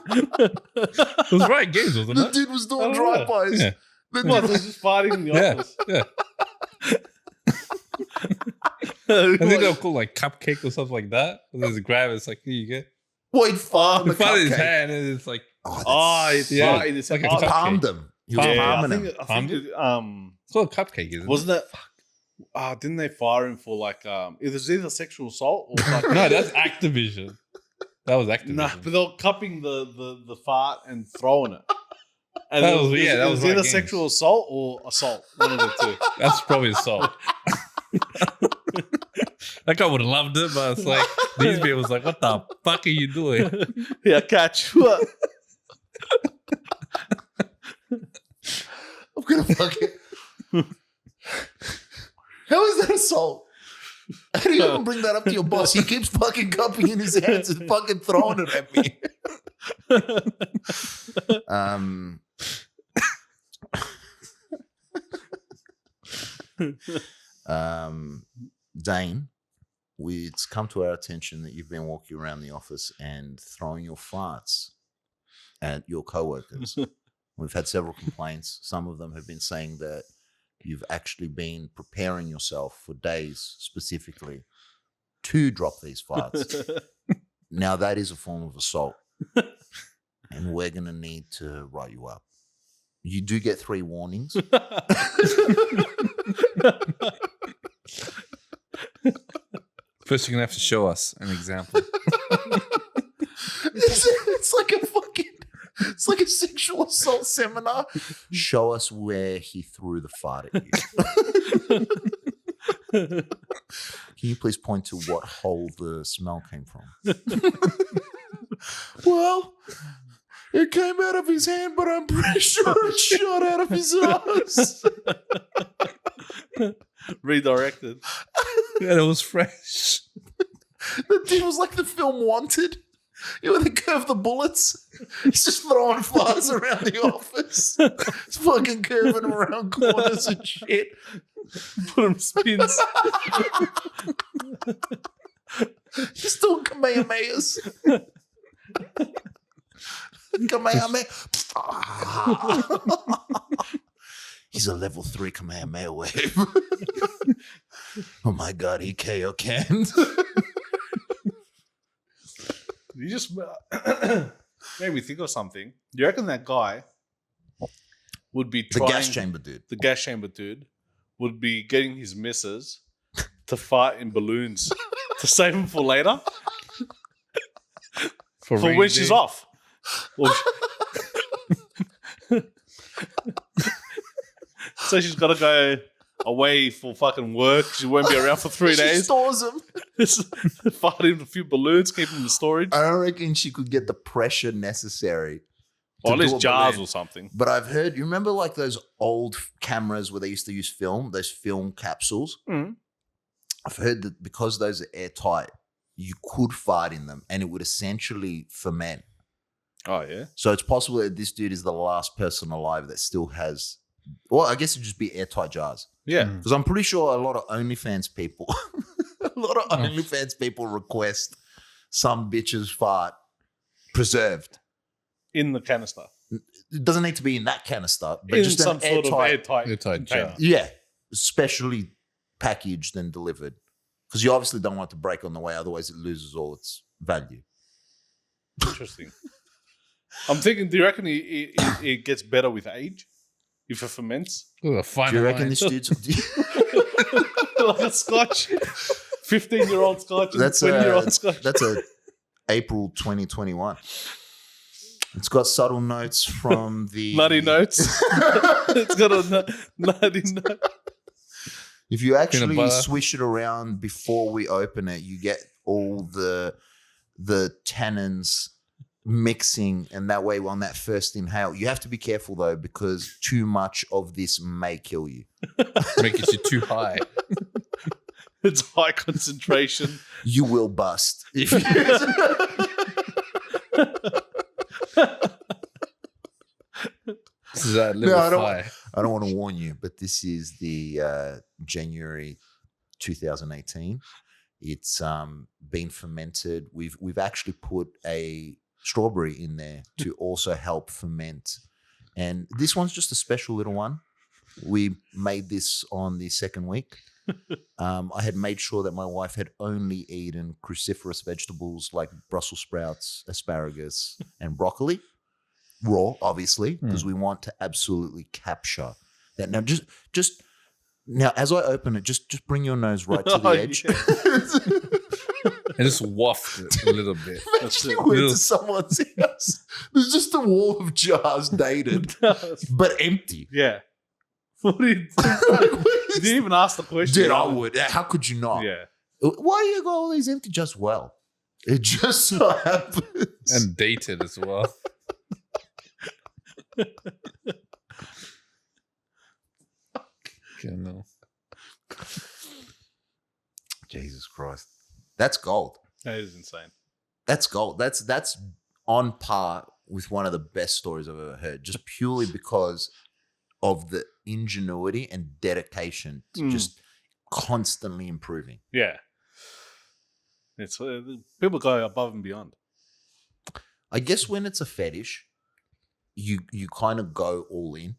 It was Riot Games, wasn't The it? dude was doing Oh, drive-bys. yeah. The What? dude They're just farting in the Yeah, office. yeah. I think they were called like cupcake or something like that. And there's a grab, it's like, here you go. Well, he'd fart on He the farted in his cupcake. hand and it's like, Oh, it's Yeah. farting. It's Like a oh, He cupcake. palmed them. He was Yeah, I palming think, them. I think it's called a cupcake, isn't wasn't it? Didn't they fire him for like it was either sexual assault or like it? No, that's Activision. That was Activision. nah, but they were cupping the fart and throwing it. And That it was- yeah, that it was either Riot Games. sexual assault or assault. One of the two. That's probably assault. That guy would have loved it, but it's like, these people was like, what the fuck are you doing? Yeah, catch. What? I'm gonna fucking. How is that assault? How do you even bring that up to your boss? He keeps fucking cupping in his hands and fucking throwing it at me. Dane, it's come to our attention that you've been walking around the office and throwing your farts at your coworkers. We've had several complaints. Some of them have been saying that you've actually been preparing yourself for days specifically to drop these farts. Now that is a form of assault. And we're going to need to write you up. You do get 3 warnings. First, you're going to have to show us an example. It's like a fucking, it's like a sexual assault seminar. Show us where he threw the fart at you. Can you please point to what hole the smell came from? Well, it came out of his hand, but I'm pretty sure it shot out of his ass. Redirected. Yeah, it was fresh. The dude was like the film Wanted. You know, they curve the bullets. He's just throwing farts around the office. He's fucking curving them around corners and shit. Put him spins. He's doing Kamehamehas. Kamehameha. He's a level 3 Kamehameha wave. Oh my God, he KO canned. You just made me think of something. Do you reckon that guy would be The trying, gas chamber dude. the gas chamber dude would be getting his missus to fart in balloons to save him for later, for rainy when she's day. off? Or so she's got to go away for fucking work. She won't be around for 3 She days. stores him. Fart in a few balloons, keep them in storage. I don't reckon she could get the pressure necessary. Or at do least a jars balloon. or something. But I've heard, you remember like those old cameras where they used to use film, those film capsules? Mm. I've heard that because those are airtight, you could fart in them and it would essentially ferment. Oh, yeah? So it's possible that this dude is the last person alive that still has, well, I guess it'd just be airtight jars. Yeah. Because I'm pretty sure a lot of OnlyFans people, request some bitch's fart preserved. In the canister. It doesn't need to be in that canister, but In just some an sort of airtight Airtight container. jar. Yeah, specially packaged and delivered. Because you obviously don't want it to break on the way, otherwise it loses all its value. Interesting. I'm thinking, do you reckon it gets better with age? If it ferments? Ooh, a fine Do you reckon wine. this dude's... Like a scotch. 15-year-old scotch and That's 20-year-old scotch. That's a April 2021. It's got subtle notes from the Nutty notes. It's got a nutty note. If you actually butter. swish it around before we open it, you get all the tannins mixing, and that way on that first inhale, you have to be careful though, because too much of this may kill you. Make it too high. It's high concentration. You will bust. If you This is at level I don't 5. I don't want to warn you, but this is the January 2018. It's been fermented. We've actually put a strawberry in there to also help ferment. And this one's just a special little one. We made this on the second week. I had made sure that my wife had only eaten cruciferous vegetables like Brussels sprouts, asparagus, and broccoli. Raw, obviously, because we want to absolutely capture that. Now, just now, as I open it, just bring your nose right to the edge. And just waft it a little bit. Imagine you went to someone's house. There's just a wall of jars dated, but empty. Yeah. What did you did you even ask the question? Dude, I would. How could you not? Yeah. Why do you got all these empty jars? Well, it just so happens. And dated as well. Okay, no. Jesus Christ. That's gold. That is insane. That's gold. That's on par with one of the best stories I've ever heard, just purely because of the ingenuity and dedication to just constantly improving. Yeah. It's people go above and beyond. I guess when it's a fetish, you kind of go all in,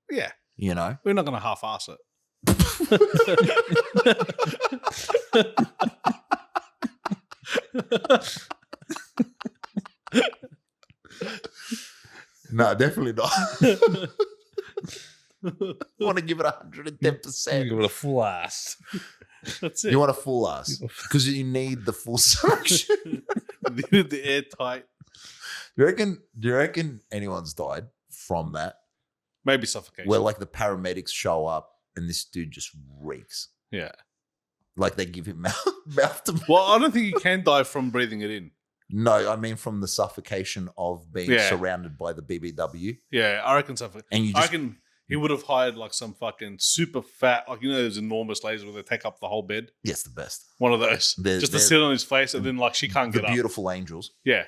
Yeah. you know? We're not going to half-ass it. No, definitely not. I want to give it 110%. Give it a full ass. That's it. You want a full ass because you need the full suction. The airtight. Do you reckon anyone's died from that? Maybe suffocation. Where like the paramedics show up and this dude just reeks. Yeah. Like they give him mouth to mouth. Well, I don't think you can die from breathing it in. No, I mean from the suffocation of being surrounded by the BBW. Yeah, I reckon suffocation. And you I just reckon he would have hired like some fucking super fat, like you know those enormous lasers where they take up the whole bed. yes, the best. One of those. They're- just to they're- sit on his face and then like she can't The get up. beautiful angels. Yeah.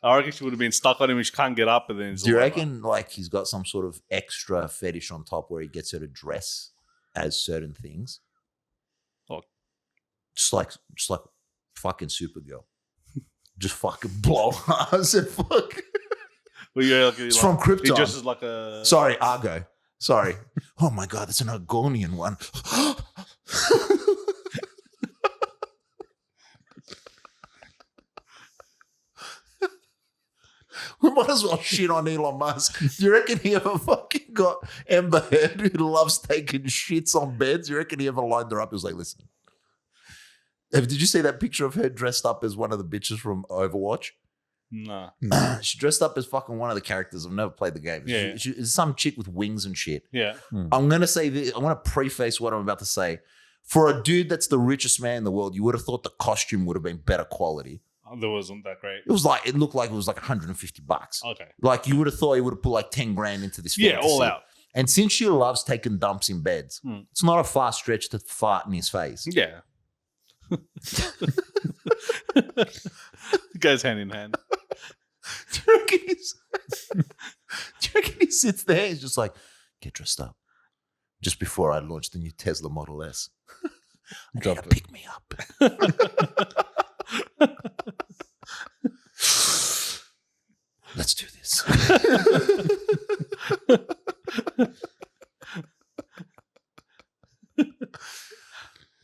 I reckon she would have been stuck on him and she can't get up and then it's Do you all over. reckon like he's got some sort of extra fetish on top where he gets her to dress as certain things? What? Just like fucking Supergirl. Just fucking blow ass and fuck. Well, yeah, like, It's from Krypton. He dresses like a Sorry, Argo. Sorry. Oh my God, that's an Argonian one. We might as well shit on Elon Musk. Do you reckon he ever fucking got Amber Heard, who loves taking shits on beds? Do you reckon he ever lined her up? He was like, listen. Did you see that picture of her dressed up as one of the bitches from Overwatch? Nah. She dressed up as fucking one of the characters. I've never played the game. Yeah. She's some chick with wings and shit. Yeah. I'm going to say this. I'm going to preface what I'm about to say. For a dude that's the richest man in the world, you would have thought the costume would have been better quality. That wasn't that great. It looked like it was like $150. Okay. Like you would have thought he would have put like 10 grand into this. Yeah, all fantasy. out. And since she loves taking dumps in beds, it's not a far stretch to fart in his face. Yeah. It goes hand in hand. Do you reckon he sits there? He's just like, get dressed up. Just before I launch the new Tesla Model S. I need to pick me up. Let's do this.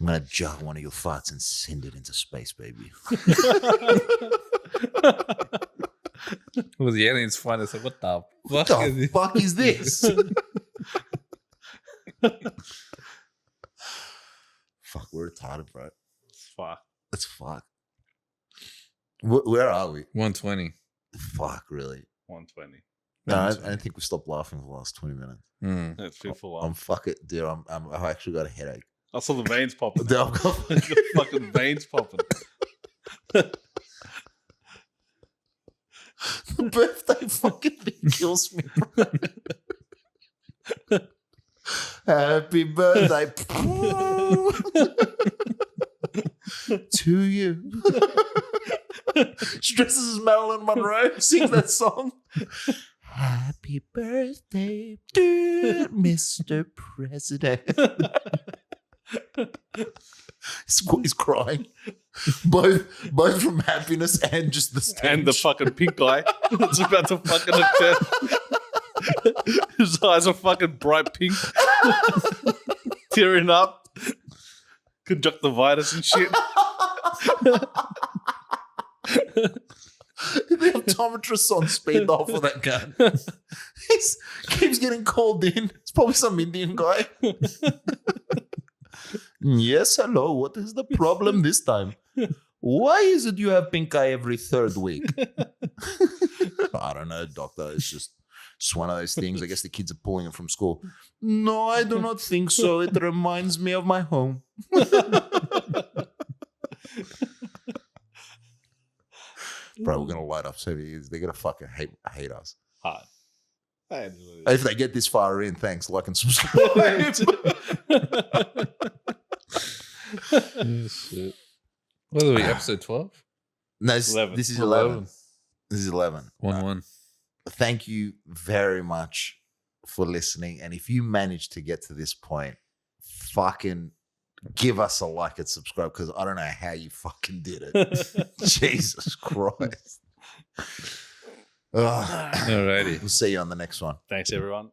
I'm going to jug one of your farts and send it into space, baby. Well, the aliens find us like, what the What fuck is the this? fuck is this? Fuck, we're retarded, bro. Fuck. That's fuck. Where are we? 120. Fuck, really? 120. No, I don't think we stopped laughing for the last 20 minutes. That's full I'm on. fucking, dude. I've actually got a headache. I saw the veins popping. Dude, I've got The fucking veins popping. the birthday fucking thing kills me. Bro. Happy birthday to you. She dresses as Marilyn Monroe, sings that song. Happy birthday, dear Mr. President. He's crying. Both from happiness and just the stench. And the fucking pink guy that's about to fucking occur. His eyes are fucking bright pink. Tearing up. Conjunctivitis and shit. The optometrist's on speed dial for that guy. He keeps getting called in. It's probably some Indian guy. Yes, hello. What is the problem this time? Why is it you have pink eye every third week? I don't know, doctor. It's one of those things. I guess the kids are pulling it from school. No, I do not think so. It reminds me of my home. Bro, we're going to light up so they're going to fucking hate us. Hard. If they get this far in, thanks. Like and subscribe. Shit. What are we, episode 12? No, 11. This is 11. This is 11. 1-1. Thank you very much for listening. And if you managed to get to this point, fucking give us a like and subscribe, because I don't know how you fucking did it. Jesus Christ. Ugh. Alrighty. We'll see you on the next one. Thanks, everyone.